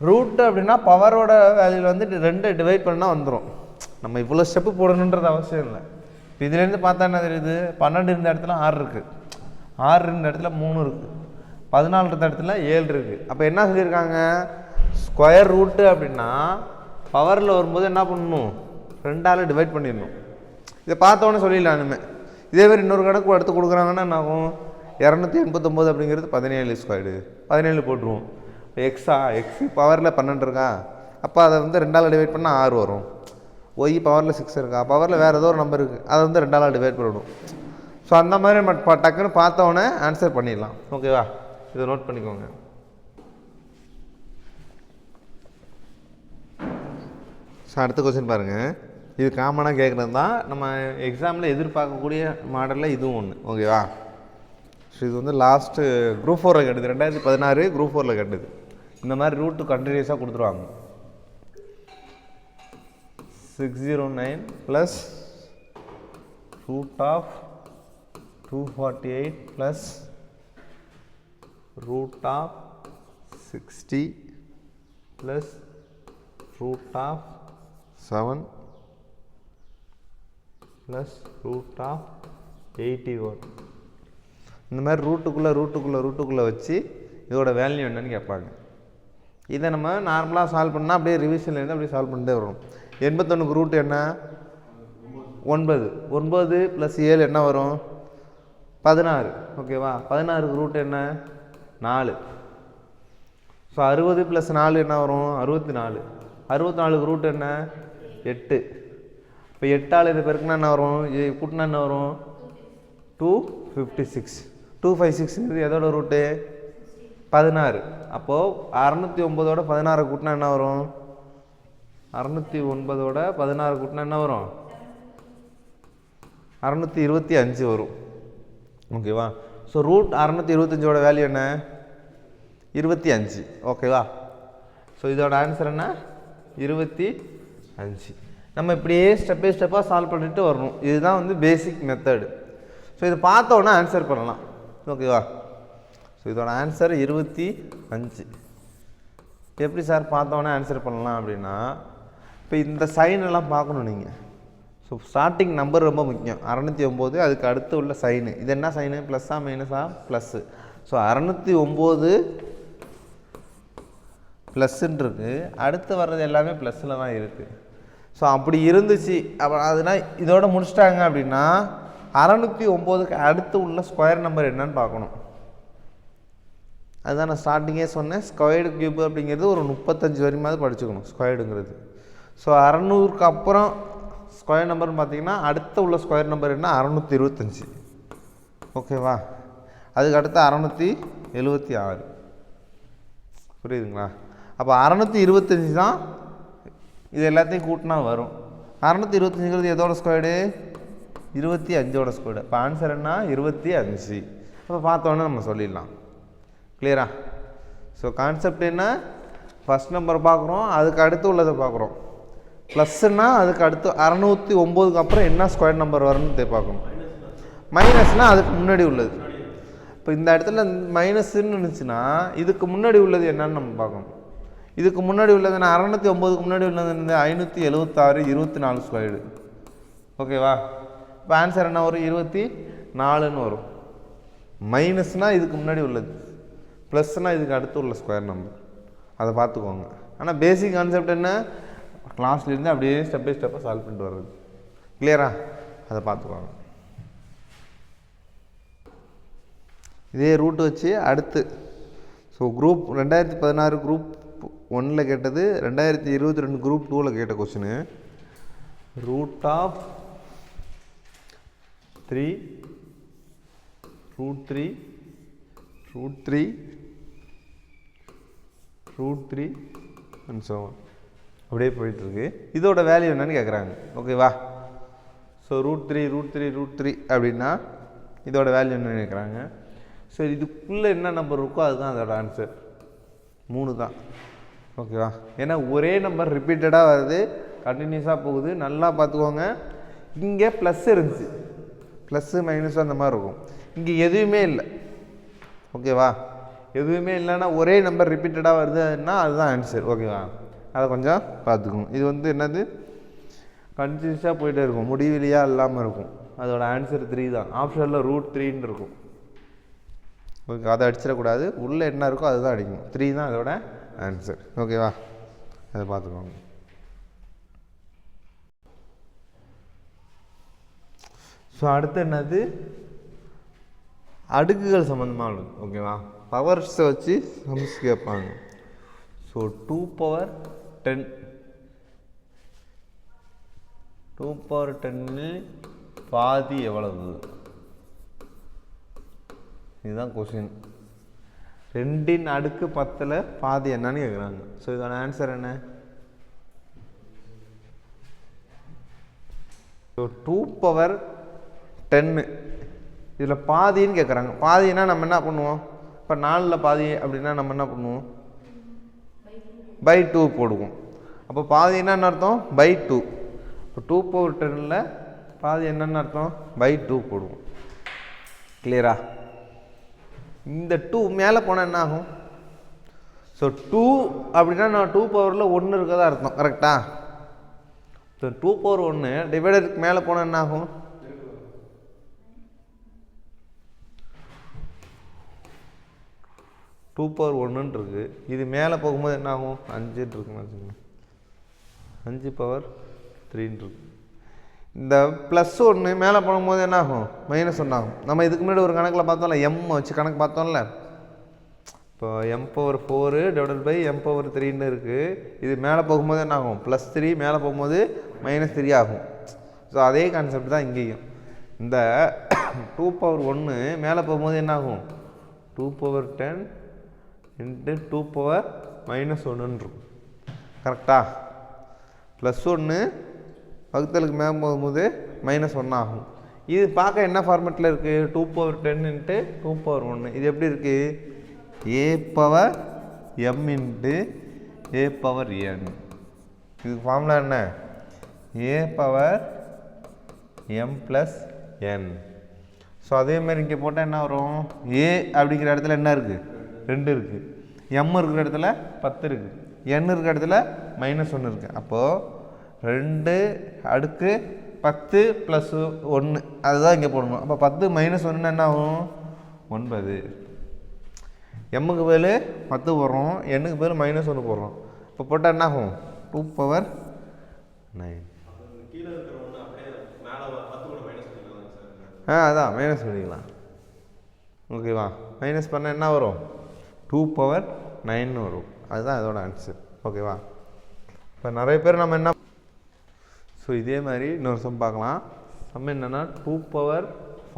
A: ரூட் அப்படின்னா பவரோட வேல்யூவில் வந்து 2 டிவைட் பண்ணால் வந்துடும். நம்ம இவ்வளோ ஸ்டெப்பு போடணுன்றது அவசியம் இல்லை. இப்போ இதுலேருந்து பார்த்தா என்ன தெரியுது? 12 இருந்த இடத்துல 6 இருக்குது, 6 இருந்த இடத்துல 3 இருக்குது, 14 இருந்த இடத்துல 7 இருக்குது. அப்போ என்ன சொல்லியிருக்காங்க? ஸ்கொயர் ரூட்டு அப்படின்னா பவரில் வரும்போது என்ன பண்ணணும்? 2ஆல் டிவைட் பண்ணிடணும். இதை பார்த்தோன்னே சொல்லிடலாம் இனிமேல். இதேமாதிரி இன்னொரு கணக்கு எடுத்து கொடுக்குறாங்கன்னா என்ன ஆகும்? 289 அப்படிங்கிறது 17 ஸ்கொயர்டு, 17 போட்டுருவோம். எக்ஸு பவரில் 12 இருக்கா? அப்போ அதை வந்து 2ஆல் டிவைட் பண்ணால் 6 வரும். ஒய் பவரில் 6 இருக்கா? பவரில் வேறு ஏதோ ஒரு நம்பர் இருக்குது, அதை வந்து 2ஆல் டிவைட் பண்ணணும். ஸோ அந்த மாதிரி நம்ம டக்குன்னு பார்த்தோன்னே ஆன்சர் பண்ணிடலாம். ஓகேவா? இதை நோட் பண்ணிக்கோங்க. ஸோ அடுத்த கொஸ்டின் பாருங்கள். இது காமனாக கேட்குறது தான். நம்ம எக்ஸாமில் எதிர்பார்க்கக்கூடிய மாடலில் இதுவும் ஒன்று. ஓகேவா? ஸோ இது வந்து லாஸ்ட்டு குரூப் 4ல் கேட்டது, 2016 குரூப் 4ல் கேட்டது. இந்த மாதிரி ரூட்டு கண்டினியூஸாக கொடுத்துருவாங்க. 609 plus root of 248 plus root of 60 plus root of 7 plus root of 81. இந்த மாதிரி ரூட்டுக்குள்ளே வச்சு இதோட வேல்யூ என்னன்னு கேட்பாங்க. இதை நம்ம நார்மலாக சால்வ் பண்ணால் அப்படியே ரிவிஷன்லேருந்து அப்படியே சால்வ் பண்ணிட்டே வரும். 81க்கு ரூட் என்ன? 9. 9 + 7 என்ன வரும்? 16. ஓகேவா? 16க்கு ரூட் என்ன? 4. ஸோ 60 + 4 என்ன வரும்? 64. 64க்கு ரூட் என்ன? 8. இப்போ 8ஆல் இதை பெருக்குனா என்ன வரும்? இது கூட்டினா என்ன வரும்? 256. 256 எதோட ரூட்டு? 16. அப்போது 609ஓட 16 கூட்டினா என்ன வரும்? 609ஓட 16 கூட்டினா என்ன வரும்? 625 வரும். ஓகேவா? ஸோ ரூட் 625ஓட வேல்யூ என்ன? 25. ஓகேவா? ஸோ இதோட ஆன்சர் என்ன? 25. நம்ம இப்படியே ஸ்டெப் பை ஸ்டெப்பாக சால்வ் பண்ணிட்டு வரணும். இதுதான் வந்து பேசிக் மெத்தடு. ஸோ இதை பார்த்தோன்னா ஆன்சர் பண்ணலாம். ஓகேவா? ஸோ இதோட ஆன்சர் 25. எப்படி சார் பார்த்தோன்னே ஆன்சர் பண்ணலாம் அப்படின்னா, இப்போ இந்த சைன் எல்லாம் பார்க்கணும் நீங்கள். ஸோ ஸ்டார்டிங் நம்பர் ரொம்ப முக்கியம். 609 அதுக்கு அடுத்து உள்ள சைனு, இது என்ன சைனு, ப்ளஸ்ஸா மைனஸா, ப்ளஸ்ஸு. ஸோ 609 ப்ளஸ்ன்னு இருக்குது, அடுத்து வர்றது எல்லாமே ப்ளஸ்ஸில் தான் இருக்குது. ஸோ அப்படி இருந்துச்சு அப்புறம் அதனால் இதோட முடிச்சிட்டாங்க அப்படின்னா 609க்கு அடுத்து உள்ள ஸ்கொயர் நம்பர் என்னன்னு பார்க்கணும். அதுதான் நான் ஸ்டார்டிங்கே சொன்னேன், ஸ்கொயர்டு கியூப் அப்படிங்கிறது ஒரு 35 வரையுமாவது படிச்சுக்கணும் ஸ்கொயர்டுங்கிறது. ஸோ 600க்கு அப்புறம் ஸ்கொயர் நம்பர்னு பார்த்தீங்கன்னா அடுத்த உள்ள ஸ்கொயர் நம்பர் என்ன, 625. ஓகேவா? அதுக்கு அடுத்து 676. புரியுதுங்களா? அப்போ 625 தான் இது எல்லாத்தையும் கூட்டினா வரும். 625ங்கிறது எதோட ஸ்கொயர்டு, 25ஓட ஸ்கொயர்டு. இப்போ ஆன்சர் என்ன, 25. அப்போ பார்த்தோன்னே நம்ம சொல்லிடலாம். கிளியரா? ஸோ கான்செப்ட் என்ன, ஃபஸ்ட் நம்பர் பார்க்குறோம், அதுக்கு அடுத்து உள்ளதை பார்க்குறோம். ப்ளஸ்ஸுன்னா அதுக்கு அடுத்து 609க்கு அப்புறம் என்ன ஸ்கொயர் நம்பர் வரும்னு பார்க்கணும். மைனஸ்னால் அதுக்கு முன்னாடி உள்ளது. இப்போ இந்த இடத்துல மைனஸ்ன்னு இருந்துச்சுன்னா இதுக்கு முன்னாடி உள்ளது என்னன்னு நம்ம பார்க்கணும். இதுக்கு முன்னாடி உள்ளதுன்னா 609க்கு முன்னாடி உள்ளது 576 24 ஸ்கொயர்டு. ஓகேவா? இப்போ ஆன்சர் என்ன வரும், 24ன்னு வரும். மைனஸ்னால் இதுக்கு முன்னாடி உள்ளது, ப்ளஸ்னால் இதுக்கு அடுத்து உள்ள ஸ்கொயர் நம்பர். அதை பார்த்துக்கோங்க. ஆனால் பேசிக் கான்செப்ட் என்ன, கிளாஸ்லேருந்து அப்படியே ஸ்டெப் பை ஸ்டெப்பாக சால்வ் பண்ணிட்டு வர்றது. கிளியரா? அதை பார்த்துக்கோங்க. இதே ரூட் வச்சு அடுத்து ஸோ குரூப் 2016 குரூப் 1ல் கேட்டது, 2022 குரூப் 2ல் கேட்ட question. Root of 3 √3 √3 √3 and so அப்படியே போயிட்டுருக்கு. இதோட வேல்யூ என்னன்னு கேட்குறாங்க. ஓகேவா? ஸோ √3 √3 √3 அப்படின்னா இதோட வேல்யூ என்னன்னு கேட்குறாங்க. ஸோ இதுக்குள்ளே என்ன நம்பர் இருக்கோ அதுதான் அதோட ஆன்சர். 3 தான். ஓகேவா? ஏன்னா ஒரே நம்பர் ரிப்பீட்டடாக வருது, கண்டினியூஸாக போகுது. நல்லா பார்த்துக்கோங்க. இங்கே ப்ளஸ் இருந்துச்சு, ப்ளஸ்ஸு மைனஸும் அந்த மாதிரி இருக்கும். இங்கே எதுவுமே இல்லை. ஓகேவா? எதுவுமே இல்லைன்னா ஒரே நம்பர் ரிப்பீட்டடாக வருதுன்னா அதுதான் ஆன்சர். ஓகேவா? அதை கொஞ்சம் பார்த்துக்கணும். இது வந்து என்னது, கண்டினியூஸாக போயிட்டே இருக்கும், முடிவிலியாக இல்லாமல் இருக்கும். அதோட ஆன்சர் 3 தான். ஆப்ஷனில் √3ன்னு இருக்கும். ஓகே, அதை அடிச்சிடக்கூடாது. உள்ளே என்ன இருக்கோ அதுதான் அடிக்கணும். 3 தான் அதோட ஆன்சர். ஓகேவா? அதை பார்த்துக்கோங்க. ஸோ அடுத்து என்னது, அடுக்குகள் சம்மந்தமாக உள்ளது. ஓகேவா? பவர்ஸை வச்சு சம்ஸ் கேட்பாங்க. ஸோ 2 பவர் 10 2 பவர் 10 பாதி எவ்வளவு, இதுதான் கொஸ்டின். 2ன் அடுக்கு 10ல் பாதி என்னன்னு கேட்குறாங்க. ஸோ இதோட ஆன்சர் என்ன, ஸோ 2 பவர் 10 இதில் பாதின்னு கேட்குறாங்க. பாதினா நம்ம என்ன பண்ணுவோம், இப்போ 4ல் பாதி அப்படின்னா நம்ம என்ன பண்ணுவோம், /2 போடுவோம். அப்போ பாதி என்னன்னு அர்த்தம், /2. இப்போ 2 பவர் 10ல் பாதி என்னன்னு அர்த்தம், /2 போடுவோம். கிளியரா? இந்த 2 மேலே போனால் என்ன ஆகும், ஸோ 2 அப்படின்னா நான் 2 பவரில் 1 இருக்கதா அர்த்தம். கரெக்டா? ஸோ 2 பவர் 1 டிவைடருக்கு மேலே போனால் என்ன ஆகும், 2 பவர் 1ன்னு இருக்குது. இது மேலே போகும்போது என்ன ஆகும், 5 இருக்குன்னு வச்சுக்கோங்க, 5 பவர் 3ன்னு இருக்கு. இந்த +1 மேலே போகும்போது என்ன ஆகும், -1 ஆகும். நம்ம இதுக்கு முன்னாடி ஒரு கணக்கில் பார்த்தோம்ல, எம் வச்சு கணக்கு பார்த்தோம்ல. இப்போ m/4 / m/3ன்னு இருக்குது. இது மேலே போகும்போது என்ன ஆகும், +3, மேலே போகும்போது -3 ஆகும். ஸோ அதே கான்செப்ட் தான் இங்கேயும். இந்த 2 பவர் 1 மேலே போகும்போது என்ன ஆகும், 2 பவர் 10 × 2 பவர் -1ன்னு இருக்கும். கரெக்டா? +1 வகுத்தலுக்கு மேலே போகும்போது -1 ஆகும். இது பார்க்க என்ன ஃபார்மெட்டில் இருக்குது, 2 பவர் 10 × 2 பவர் 1. இது எப்படி இருக்குது, a/m × a/n. இதுக்கு ஃபார்முலா என்ன, a/m + n. ஸோ அதேமாதிரி இங்கே போட்டால் என்ன வரும், a அப்படிங்கிற இடத்துல என்ன இருக்குது, 2 இருக்குது. m இருக்கிற இடத்துல 10 இருக்குது. n இருக்கிற இடத்துல -1 இருக்குது. அப்போது 2 அடுக்கு 10 + 1 அதுதான் இங்கே போடணும். அப்போ 10 - 1 என்ன ஆகும்? 9. எம்முக்கு பதில் 10 போடுறோம், எண்ணுக்கு பதில் -1 போடுறோம். இப்போ போட்டால் என்ன ஆகும்? 2/9. அதான் மைனஸ் பண்ணிக்கலாம். ஓகேவா? மைனஸ் பண்ணால் என்ன வரும்? 2/9 வரும். அதுதான் அதோட ஆன்சர். ஓகேவா? இப்போ நிறைய பேர் நம்ம என்ன, ஸோ இதே மாதிரி இன்னொரு சம் பார்க்கலாம். சம் என்னென்னா 2/40 +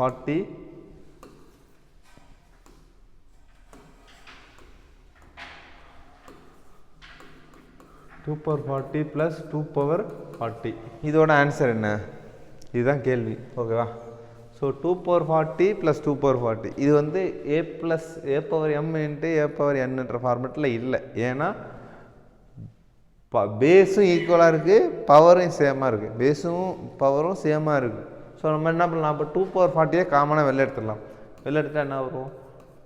A: 2/40. இதோட ஆன்சர் என்ன? இதுதான் கேள்வி. ஓகேவா? ஸோ 2/40 + 2/40 இது வந்து a + a/m × a/nன்ற ஃபார்மெட்டில் இல்லை. ஏன்னா பேஸும் ஈக்குவலாக இருக்குது, பவரும் சேமாக இருக்குது. பேஸும் பவரும் சேமாக இருக்குது. ஸோ நம்ம என்ன பண்ணலாம்? இப்போ 2/40 காமனாக வெளில எடுத்துடலாம். வெளில எடுத்தால் என்ன வரும்?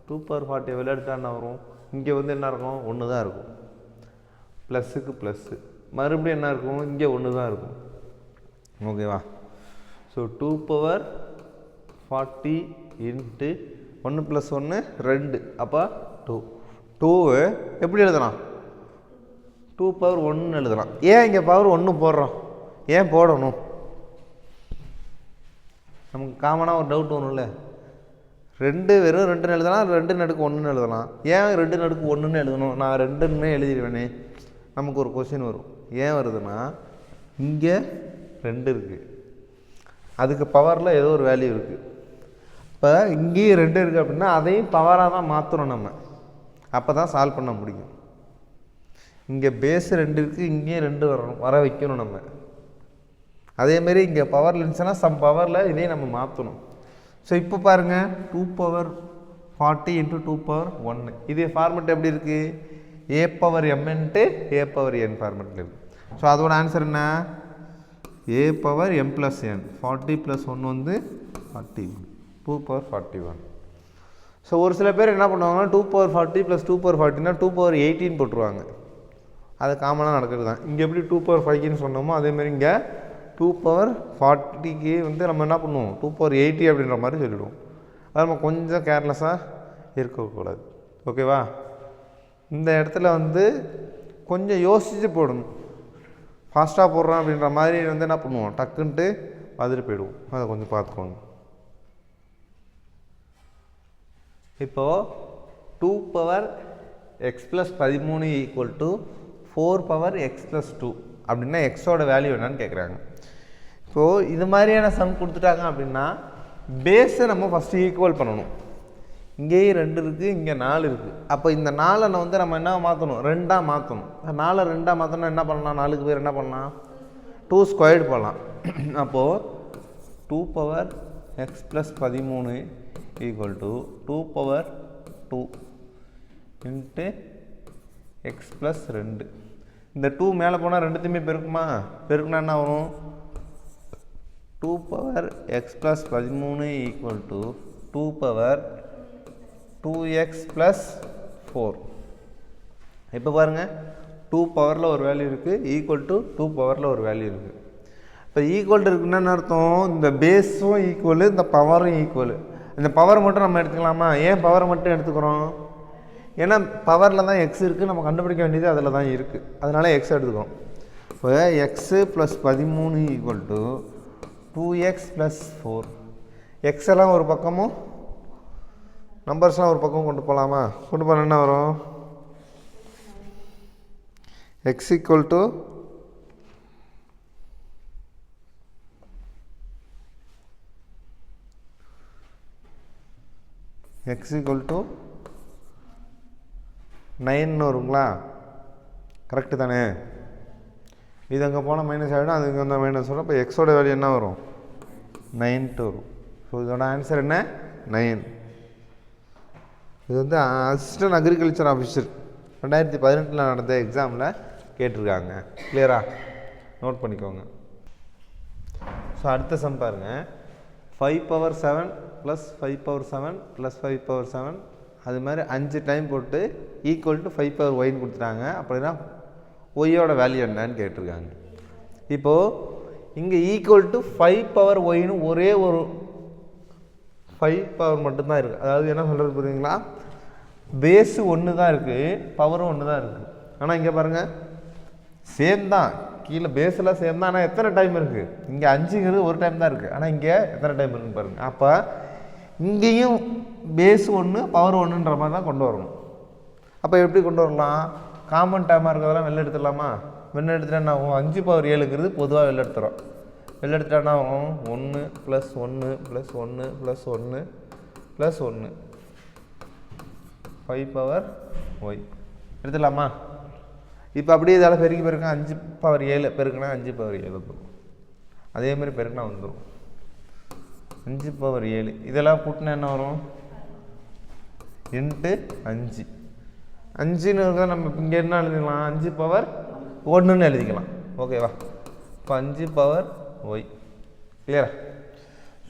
A: 2/40 வெளில எடுத்தால் என்ன வரும்? இங்கே வந்து என்ன இருக்கும்? 1 தான் இருக்கும். ப்ளஸ்ஸுக்கு ப்ளஸ்ஸு, மறுபடியும் என்ன இருக்கும்? இங்கே 1 தான் இருக்கும். ஓகேவா? ஸோ 2/40 × 1 + 1 2, அப்போ 2. 2 எப்படி எழுதலாம்? 2/1 எழுதலாம். ஏன் இங்கே பவர் 1 போடுறோம்? ஏன் போடணும்? நமக்கு காமனாக ஒரு டவுட் ஒன்றும் 2 வெறும் 2 எழுதலாம், 2/1 எழுதலாம். ஏன் 2/1 எழுதணும்? நான் 2ன்னு எழுதிடுவேனே. நமக்கு ஒரு கொஸ்டின் வரும். ஏன் வருதுன்னா, இங்கே 2 இருக்குது, அதுக்கு பவரில் ஏதோ ஒரு வேல்யூ இருக்குது. இப்போ இங்கேயும் 2 இருக்குது அப்படின்னா அதையும் பவராக தான் மாற்றணும் நம்ம. அப்போ தான் சால்வ் பண்ண முடியும். இங்கே பேஸ் 2 இருக்குது, இங்கேயும் 2 வர வைக்கணும் நம்ம. அதேமாரி இங்கே பவர் இருந்துச்சுன்னா சம் பவரில் இதையும் நம்ம மாற்றணும். ஸோ இப்போ பாருங்கள், 2/40 × 2/1 இது ஃபார்மெட் எப்படி இருக்குது? a/m × a/n ஃபார்மெட்டில் இருக்குது. ஸோ அதோட ஆன்சர் என்ன? a/m + n. 40 + 1 வந்து 41. 2/41. ஸோ ஒரு சில பேர் என்ன பண்ணுவாங்கன்னா 2/40 + 2/40னா 2/18 போட்டுருவாங்க. அது காமனாக நடக்கிறது தான். இங்கே எப்படி 2/5ன்னு சொன்னோமோ அதேமாதிரி இங்கே 2/40க்கு வந்து நம்ம என்ன பண்ணுவோம்? 2/80 அப்படின்ற மாதிரி சொல்லிவிடுவோம். அது நம்ம கொஞ்சம் கேர்லெஸ்ஸாக இருக்கக்கூடாது. ஓகேவா? இந்த இடத்துல வந்து கொஞ்சம் யோசித்து போடணும். ஃபாஸ்ட்டாக போடுறோம் அப்படின்ற மாதிரி வந்து என்ன பண்ணுவோம்? டக்குன்ட்டு பார்த்துட்டு போயிடுவோம். அதை கொஞ்சம் பார்த்துக்கோங்க. இப்போது 2/x + 13 = 4/x + 2 அப்படின்னா எக்ஸோட வேல்யூ என்னன்னு கேட்குறாங்க. இப்போது இது மாதிரியான சம் கொடுத்துட்டாங்க அப்படின்னா பேஸை நம்ம ஃபஸ்ட்டு ஈக்குவல் பண்ணணும். இங்கேயும் 2 இருக்குது, இங்கே 4 இருக்குது. அப்போ இந்த 4 வந்து நம்ம என்ன மாற்றணும்? 2ஆக மாற்றணும். 4 2ஆக மாற்றணும். என்ன பண்ணலாம்? 4க்கு பேர் என்ன பண்ணலாம்? 2² பண்ணலாம். அப்போது 2/x + 13 = 2/2 × x + 2. இந்த 2 மேலே போனால் ரெண்டுத்தையுமே பெருக்குமா? பெருக்குனா என்ன வரும்? 2/x + 13 = 2/2x + 4. இப்போ பாருங்கள், 2 பவரில் ஒரு வேல்யூ இருக்குது, = 2 பவரில் ஒரு வேல்யூ இருக்குது. இப்போ ஈக்குவல் இருக்குன்னா என்ன அர்த்தம்? இந்த பேஸும் ஈக்குவலு, இந்த பவரும் ஈக்குவலு. இந்த பவர் மட்டும் நம்ம எடுத்துக்கலாமா? ஏன் பவரை மட்டும் எடுத்துக்கிறோம்? ஏன்னா பவரில் தான் எக்ஸ் இருக்குது, நம்ம கண்டுபிடிக்க வேண்டியது அதில் தான் இருக்குது. அதனால் எக்ஸ் எடுத்துக்கிறோம். இப்போ எக்ஸ் + 13 = 2x + 4. எக்ஸ் எல்லாம் ஒரு பக்கமும் நம்பர்ஸ்லாம் ஒரு பக்கம் கொண்டு போகலாமா? கொண்டு போனால் என்ன வரும்? x = x = 9 வருங்களா? கரெக்டு தானே? இது அங்கே போனால் மைனஸ் ஆகிடும், அது இங்கே வந்தால் மைனஸ் வரும். இப்போ எக்ஸோட வேல்யூ என்ன வரும்? 9 வரும். ஸோ இதோட ஆன்சர் என்ன? 9. இது வந்து அசிஸ்டன்ட் அக்ரிகல்ச்சர் ஆஃபீஸர் 2018 நடந்த எக்ஸாமில் கேட்டிருக்காங்க. கிளியரா? நோட் பண்ணிக்கோங்க. ஸோ அடுத்த சம் பாருங்கள். 5/7 + 5/7 + 5/7 அது மாதிரி 5 டைம் போட்டு = 5/yன்னு கொடுத்துட்டாங்க. அப்படின்னா ஒய்யோட வேல்யூ என்னன்னு கேட்டிருக்காங்க. இப்போது இங்கே ஈக்குவல் டு 5 பவர் ஒய்னு ஒரே ஒரு 5 பவர் மட்டும்தான் இருக்குது. அதாவது என்ன சொல்கிறது புரியுதுங்களா, பேஸு ஒன்று தான் இருக்குது, பவரும் ஒன்று தான் இருக்குது. ஆனால் இங்கே பாருங்கள் சேம் தான், கீழே பேஸில் சேம் தான். ஆனால் எத்தனை டைம் இருக்குது, இங்கே 5ங்கிறது ஒரு டைம் தான் இருக்குது. ஆனால் இங்கே எத்தனை டைம் இருக்குன்னு பாருங்கள். அப்போ இங்கேயும் பேஸ் ஒன்று பவர் ஒன்றுன்ற மாதிரி தான் கொண்டு வரணும். அப்போ எப்படி கொண்டு வரலாம், காமன் டைமாக இருக்கிறதெல்லாம் வெளில எடுத்துடலாமா. வெளில எடுத்துட்டா என்ன ஆகும், 5 பவர் 7ங்கிறது பொதுவாக வெளில எடுத்துகிறோம். வெளில எடுத்துட்டா என்ன ஆகும், 1 + 1 + 1 + 1 + 1 5 பவர் ஒய் எடுத்துடலாமா. இப்போ அப்படியே இதால் பெருக்கி பெருக்கா 5 பவர் 7 பெருக்குனா 5 பவர் 7 வந்துடும். அதேமாதிரி பெருக்குனா வந்துடும் 5 பவர் 7. இதெல்லாம் கூட்டினா என்ன வரும், × 5. 5ன்னு இருக்கிற நம்ம இங்கே என்ன எழுதிக்கலாம், 5 பவர் 1ன்னு எழுதிக்கலாம். ஓகேவா. இப்போ 5 பவர் ஒய் கிளியரா.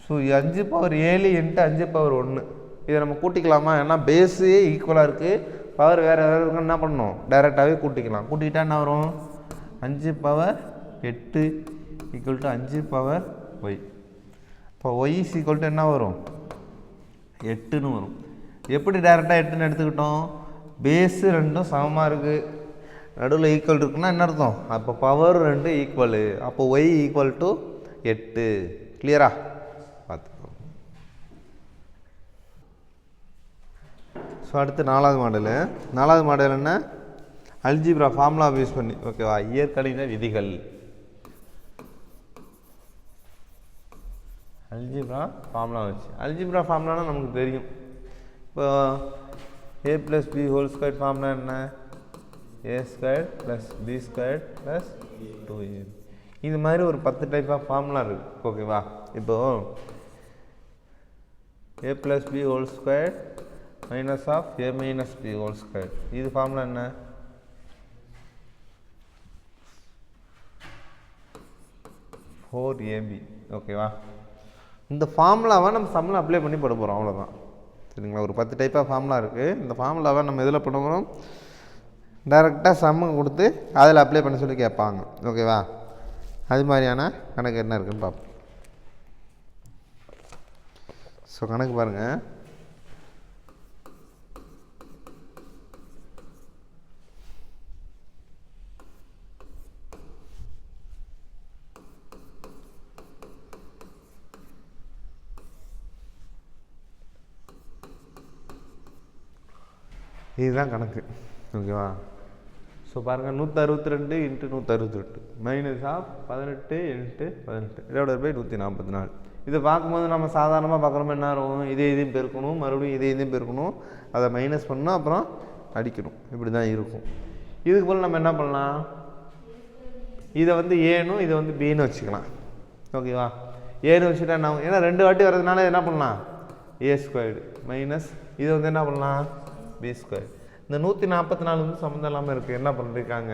A: ஸோ 5 பவர் 7 × 5 பவர் 1 இதை நம்ம கூட்டிக்கலாமா. ஏன்னா பேஸு ஈக்குவலாக இருக்குது, பவர் வேறு இருக்குன்னு என்ன பண்ணணும், டைரெக்டாகவே கூட்டிக்கலாம். கூட்டிக்கிட்டால் என்ன வரும், 5 பவர் 8 = 5 பவர் ஒய். இப்போ ஒய் = என்ன வரும், 8ன்னு வரும். எப்படி டைரெக்டாக 8ன்னு எடுத்துக்கிட்டோம், பேஸு ரெண்டும் சமமாக இருக்குது, நடுவில் ஈக்குவல் இருக்குன்னா என்ன அர்த்தம், அப்போ பவர் 2 ஈக்குவலு, அப்போ ஒய் = 8. கிளியரா பார்த்துக்கோ. ஸோ அடுத்து 4வது மாடலு. 4வது மாடல் என்ன, அல்ஜிப்ரா ஃபார்முலா யூஸ் பண்ணி. ஓகேவா, இயற்கணித விதிகள். அல்ஜிப்ரா ஃபார்முலா வச்சு, அல்ஜிப்ரா ஃபார்முலானா நமக்கு தெரியும். இப்போ a + b ² ஃபார்முலா என்ன, a² + b² + 2a. இது மாதிரி ஒரு 10 டைப் ஆஃப் ஃபார்முலா இருக்குது. ஓகேவா. இப்போது a + b ² - a - b². இது ஃபார்முலா என்ன, (4ab). ஓகேவா. இந்த ஃபார்முலாவை நம்ம சம்மில் அப்ளை பண்ணி போட போகிறோம், அவ்வளோதான். சரிங்களா. ஒரு 10 டைப் ஆஃப் ஃபார்முலா இருக்குது. இந்த ஃபார்முலாவை நம்ம எதில் பண்ண போகிறோம், டைரெக்டாக சம்முக்கு கொடுத்து அதில் அப்ளை பண்ண சொல்லி கேட்பாங்க. ஓகேவா. அது மாதிரியான கணக்கு என்ன இருக்குதுன்னு பார்ப்போம். ஸோ கணக்கு பாருங்கள். இதுதான் கணக்கு. ஓகேவா. ஸோ பாருங்கள், 162 × 162 -18 × 18 ÷ 144. இதை பார்க்கும்போது நம்ம சாதாரணமாக பார்க்குறோம், என்ன ஆகும், இதையும் பெருக்கணும், மறுபடியும் இதையும் பெருக்கணும், அதை மைனஸ் பண்ணணும், அப்புறம் அடிக்கணும். இப்படி தான் இருக்கும். இதுக்கு போல் நம்ம என்ன பண்ணலாம், இதை வந்து ஏனும் இதை வந்து பின்னு வச்சுக்கலாம். ஓகேவா. ஏன்னு வச்சுட்டா என்ன, ஏன்னா 2 வாட்டி வர்றதுனால என்ன பண்ணலாம், a² மைனஸ் இதை வந்து என்ன பண்ணலாம், b². இந்த 144 வந்து சம்மந்தம் இல்லாமல் இருக்குது. என்ன பண்ணிருக்காங்க,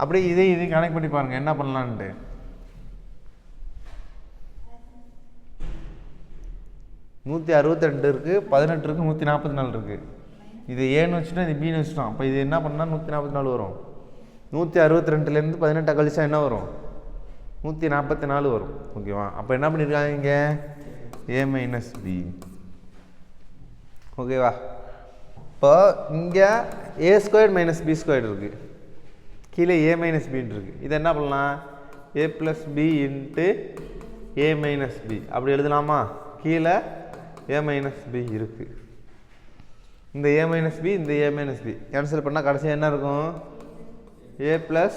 A: அப்படியே இதையும் கனெக்ட் பண்ணி பாருங்கள் என்ன பண்ணலான்ட்டு. இருக்குது, 18 இருக்குது, 144 இருக்குது. இது ஏன்னு வச்சுட்டோம், இது பின்னு வச்சுட்டோம். அப்போ இது என்ன பண்ணால் 144 வரும். 162லேருந்து 18 கழிச்சா என்ன வரும், 144 வரும். ஓகேவா. அப்போ என்ன பண்ணியிருக்காங்க இங்கே, a - b. ஓகேவா. இப்போ இங்கே a² - b² இருக்குது, கீழே a - bன்னு இருக்குது. இதை என்ன பண்ணலாம், a + b × a - b அப்படி எழுதலாமா. கீழே a - b இருக்குது. இந்த a - b இந்த a - b கேன்சல் பண்ணால் கடைசியாக என்ன இருக்கும், a +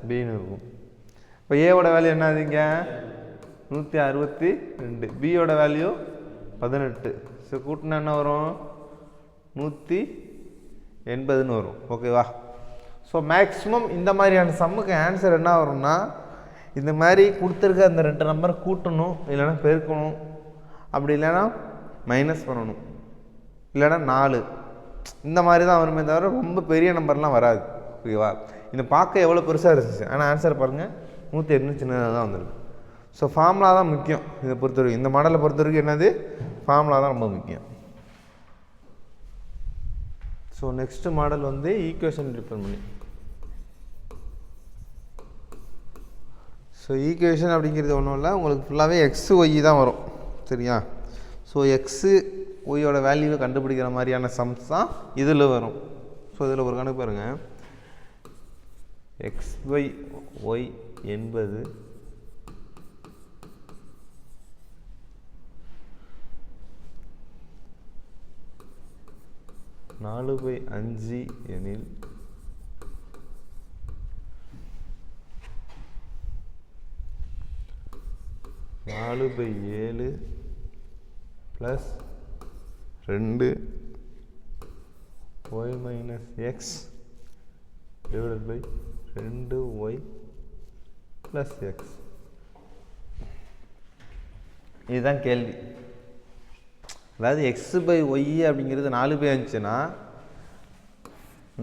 A: bன்னு இருக்கும். இப்போ ஏவோட வேல்யூ என்ன ஆகுதுங்க, 162, பியோட வேல்யூ 18. ஸோ கூட்டினா என்ன வரும், 180ன்னு வரும். ஓகேவா. ஸோ மேக்ஸிமம் இந்த மாதிரியான சம்முக்கு ஆன்சர் என்ன வரும்னா, இந்த மாதிரி கொடுத்துருக்க அந்த 2 நம்பரை கூட்டணும், இல்லைன்னா பெருக்கணும், அப்படி இல்லைன்னா மைனஸ் பண்ணணும், இல்லைன்னா 4, இந்த மாதிரி தான் வருமே தவிர ரொம்ப பெரிய நம்பர்லாம் வராது. ஓகேவா. இந்த பார்க்க எவ்வளோ பெருசாக இருந்துச்சு, ஆனால் ஆன்சர் பாருங்கள் 108 சின்னதாக தான் வந்துருக்கு. ஸோ ஃபார்முலா தான் முக்கியம். இதை பொறுத்த வரைக்கும், இந்த மாடலை பொறுத்த வரைக்கும் என்னது, ஃபார்முலா தான் ரொம்ப முக்கியம். ஸோ நெக்ஸ்ட் மாடல் வந்து ஈக்குவேஷன் டிபெண்ட் பண்ணி. ஸோ ஈக்குவேஷன் அப்படிங்கிறது ஒன்றும் இல்லை, உங்களுக்கு ஃபுல்லாகவே எக்ஸு ஒய் தான் வரும். சரியா? ஸோ எக்ஸு ஒய்யோட வேல்யூவை கண்டுபிடிக்கிற மாதிரியான சம்ஸ் தான் இதில் வரும். ஸோ இதில் ஒரு கணக்கு பாருங்கள். எக்ஸ் பை ஒய் என்பது 4/5 எனில் 4/7 plus 2 y minus x divided by 2y plus x. இதுதான் கேள்வி. அதாவது எக்ஸு பை ஒய் அப்படிங்கிறது 4/5னா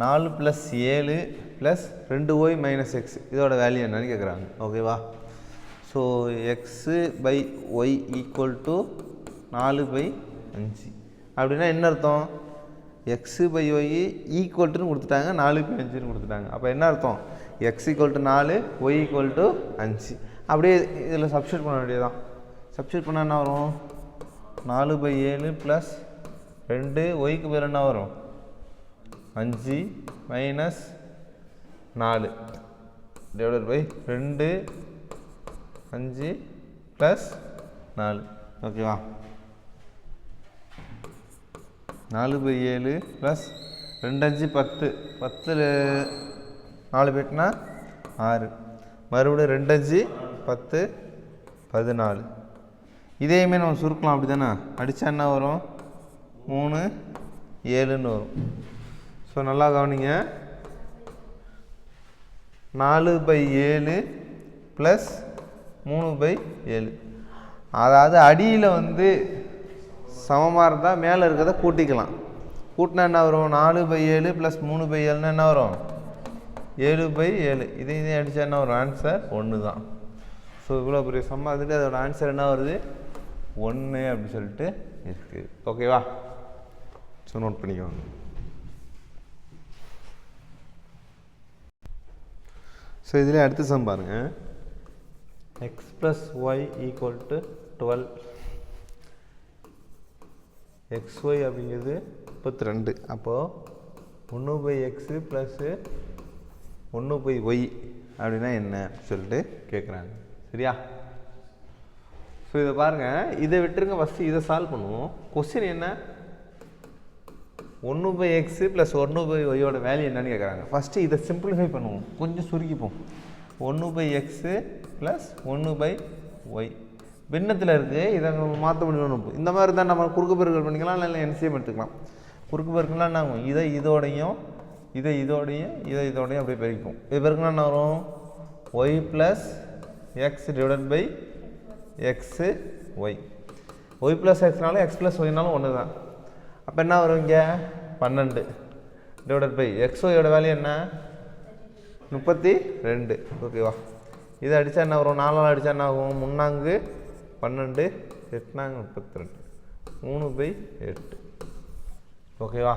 A: 4 + 7 ப்ளஸ் 2y மைனஸ் எக்ஸ் இதோட வேல்யூ என்னன்னு கேட்குறாங்க. ஓகேவா? So x by y equal to 4/5 அப்படின்னா என்ன அர்த்தம்? எக்ஸு பை ஒய் ஈக்குவல்ட்டுன்னு கொடுத்துட்டாங்க, 4/5ன்னு கொடுத்துட்டாங்க. அப்போ என்ன அர்த்தம்? X equal to 4, y equal to 5. அப்படியே இதில் சப்ஸ்டியூட் பண்ண வேண்டியதுதான். சப்ஸ்டியூட் பண்ணால் என்ன வரும்? 4/7 ப்ளஸ் 2 ஒய்க்கு பேர் என்ன வரும்? 5 மைனஸ் 4 டிவைடட் பை 2 5 ப்ளஸ் 4. ஓகேவா? 4/7 ப்ளஸ் 2 5 10 4 போய்ட்டுனா 6, மறுபடியும் 2 5 10 14. இதேமே நம்ம சுருக்கலாம். அப்படி தானே? அடித்தா என்ன வரும்? 3 7ன்னு வரும். ஸோ நல்லா கவனிங்க. 4/7 ப்ளஸ் 3/7. அதாவது அடியில் வந்து சமமாக இருந்தால் மேலே இருக்கிறத கூட்டிக்கலாம். கூட்டினா என்ன வரும்? 4/7 ப்ளஸ் 3/7ன்னா என்ன வரும்? 7/7. இதையும் அடித்தா என்ன வரும்? ஆன்சர் 1 தான். ஸோ இவ்வளோ பெரிய சம் பார்த்துட்டு அதோட ஆன்சர் என்ன வருது? 1 அப்படின்னு சொல்லிட்டு இருக்குது. ஓகேவா? ஸோ நோட் பண்ணிக்கோங்க. ஸோ இதில் அடுத்த சம் பாருங்கள். X plus y equal to 12. xy அப்படிங்கிறது 32. அப்போது 1/x ப்ளஸ்ஸு 1/y அப்படின்னா என்ன சொல்லிட்டு கேட்குறாங்க. சரியா? ஸோ இதை பாருங்கள். இதை விட்டுருங்க, ஃபஸ்ட்டு இதை சால்வ் பண்ணுவோம். கொஸ்டின் என்ன? 1/x ப்ளஸ் 1/yயோட வேல்யூ என்னன்னு கேட்குறாங்க. ஃபஸ்ட்டு இதை சிம்பிளிஃபை பண்ணுவோம், கொஞ்சம் சுருக்கிப்போம். 1/x ப்ளஸ் 1/y பின்னத்தில் இருக்குது. இதை நம்ம மாற்ற முடியும். இந்த மாதிரி தான் நம்ம குறுக்கு பெருக்கல் பண்ணிக்கலாம், இல்லை என்சிஎம் எடுத்துக்கலாம். குறுக்கு பெருக்கெல்லாம் என்ன ஆகும்? இதை இதோடையும் இதோடையும் அப்படியே பெருக்கிப்போம். இது பெருக்கெல்லாம் என்ன வரும்? Y plus X divided by X Y. Y plus எக்ஸ்னாலும் எக்ஸ் ப்ளஸ் ஒய்னாலும் ஒன்று தான். அப்போ என்ன வரும் இங்கே? 12 டிவைடட் பை எக்ஸ் ஒய்யோட வேல்யூ என்ன? 32. ஓகேவா? இதை அடித்தா என்ன வரும்? 4 அடித்தா என்ன ஆகும்? 3 12 8 32 3/8. ஓகேவா?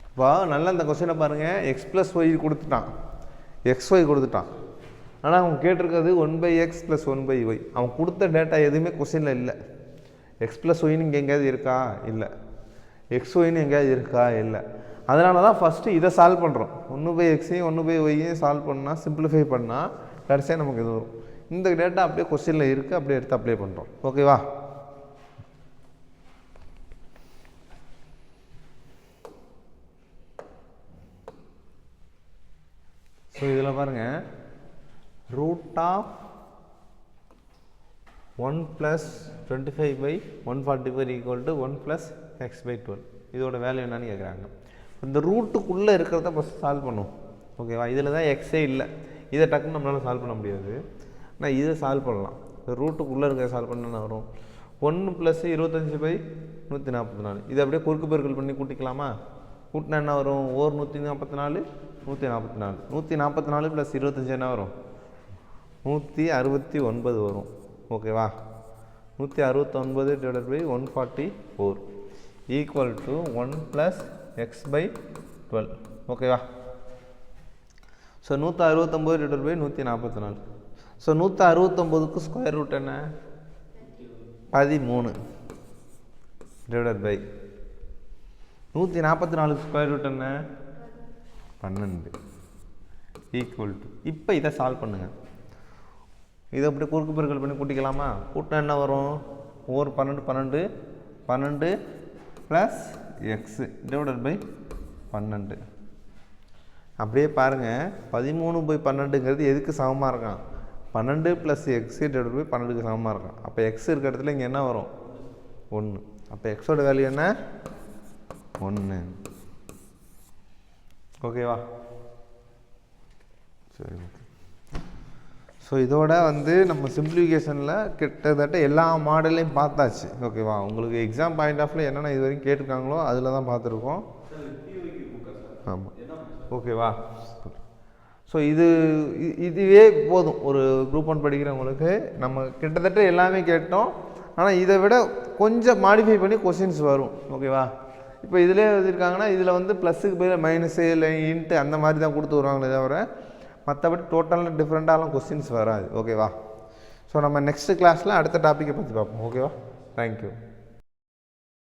A: இப்போ நல்லா இந்த கொஸ்டினை பாருங்கள். எக்ஸ் ப்ளஸ் ஒய் கொடுத்துட்டான், எக்ஸ் ஒய் கொடுத்துட்டான். ஆனால் அவன் கேட்டிருக்கிறது 1/x ப்ளஸ் 1/y. அவன் கொடுத்த டேட்டா எதுவுமே கொஸ்டினில் இல்லை. எக்ஸ் ப்ளஸ் ஒய்னு இங்கே எங்கேயாவது இருக்கா? இல்லை. எக்ஸ் ஒய்னு எங்கேயாவது இருக்கா? இல்லை. அதனால தான் ஃபஸ்ட்டு இதை சால்வ் பண்ணுறோம். 1/xையும் 1/yையும் சால்வ் பண்ணால், சிம்பிளிஃபை பண்ணால் கடைசியாக நமக்கு இது வரும். இந்த டேட்டா அப்படியே கொஸ்டினில் இருக்குது, அப்படியே எடுத்து அப்ளை பண்ணுறோம். ஓகேவா? ஸோ இதில் பாருங்கள். Root of 1 plus 25/144 equal to 1 plus x/12. இதோட வேல்யூ என்னன்னு கேட்குறாங்க. இந்த ரூட்டுக்குள்ளே இருக்கிறத ஃபஸ்ட் சால்வ் பண்ணுவோம். ஓகேவா? இதில் தான் எக்ஸே இல்லை. இதை டக்குன்னு நம்மளால் சால்வ் பண்ண முடியாது. ஆனால் இதை சால்வ் பண்ணலாம். ரூட்டுக்குள்ளே இருக்கிறத சால்வ் பண்ண வரும். 1 ப்ளஸ் 25/144. இதை அப்படியே குறுக்கு பெருக்கல் பண்ணி கூட்டிக்கலாமா? கூட்டினா என்ன வரும்? 144 144. 144 ப்ளஸ் 25 என்ன வரும்? 169 வரும். ஓகேவா? 169 divided by 144 equal to 1 plus x/12. ஓகேவா? ஸோ 169/144. ஸோ 169க்கு ஸ்கொயர் ரூட் என்ன? 13 டிவைடட் பை 144க்கு ஸ்கொயர் ரூட் என்ன? 12 ஈக்குவல் டு. இப்போ இதை சால்வ் பண்ணுங்கள். இதை அப்படி குறுக்கு பெருக்கல் பண்ணி கூட்டிக்கலாமா? கூட்டினா என்ன வரும்? 12 ப்ளஸ் எக்ஸு டிவைடட் பை 12. அப்படியே பாருங்கள், 13/12ங்கிறது எதுக்கு சமமாக இருக்கான்? 12 ப்ளஸ் எக்ஸு டிவைடட் பை 12க்கு சமமாக இருக்கான். அப்போ எக்ஸ் இருக்க இடத்துல இங்கே என்ன வரும்? 1. அப்போ எக்ஸோட வேல்யூ என்ன? 1. ஓகேவா? சரி, ஓகே. ஸோ இதோட நம்ம சிம்பிளிஃபிகேஷனில் கிட்டத்தட்ட எல்லா மாடலையும் பார்த்தாச்சு. ஓகேவா? உங்களுக்கு எக்ஸாம் பாயிண்ட் ஆஃப்ல என்னென்ன இது வரைக்கும் கேட்டிருக்காங்களோ அதில் தான் பார்த்துருக்கோம். ஆமாம், ஓகேவா? ஸோ இதுவே போதும் ஒரு குரூப் 1 படிக்கிறவங்களுக்கு. நம்ம கிட்டத்தட்ட எல்லாமே கேட்டோம். ஆனால் இதை விட கொஞ்சம் மாடிஃபை பண்ணி கொஸ்டின்ஸ் வரும். ஓகேவா? இப்போ இதிலே எழுதியிருக்காங்கன்னா இதில் ப்ளஸுக்கு பதில் மைனஸு இல்லை இன்ட்டு அந்த மாதிரி தான் கொடுத்து வருவாங்களே தவிர மற்றபடி டோட்டலாக டிஃப்ரெண்ட்டாலாம் கொஸ்டின்ஸ் வராது. ஓகேவா? ஸோ நம்ம நெக்ஸ்ட் கிளாஸில் அடுத்த டாப்பிக்கை பற்றி பார்ப்போம். ஓகேவா? தேங்க்யூ.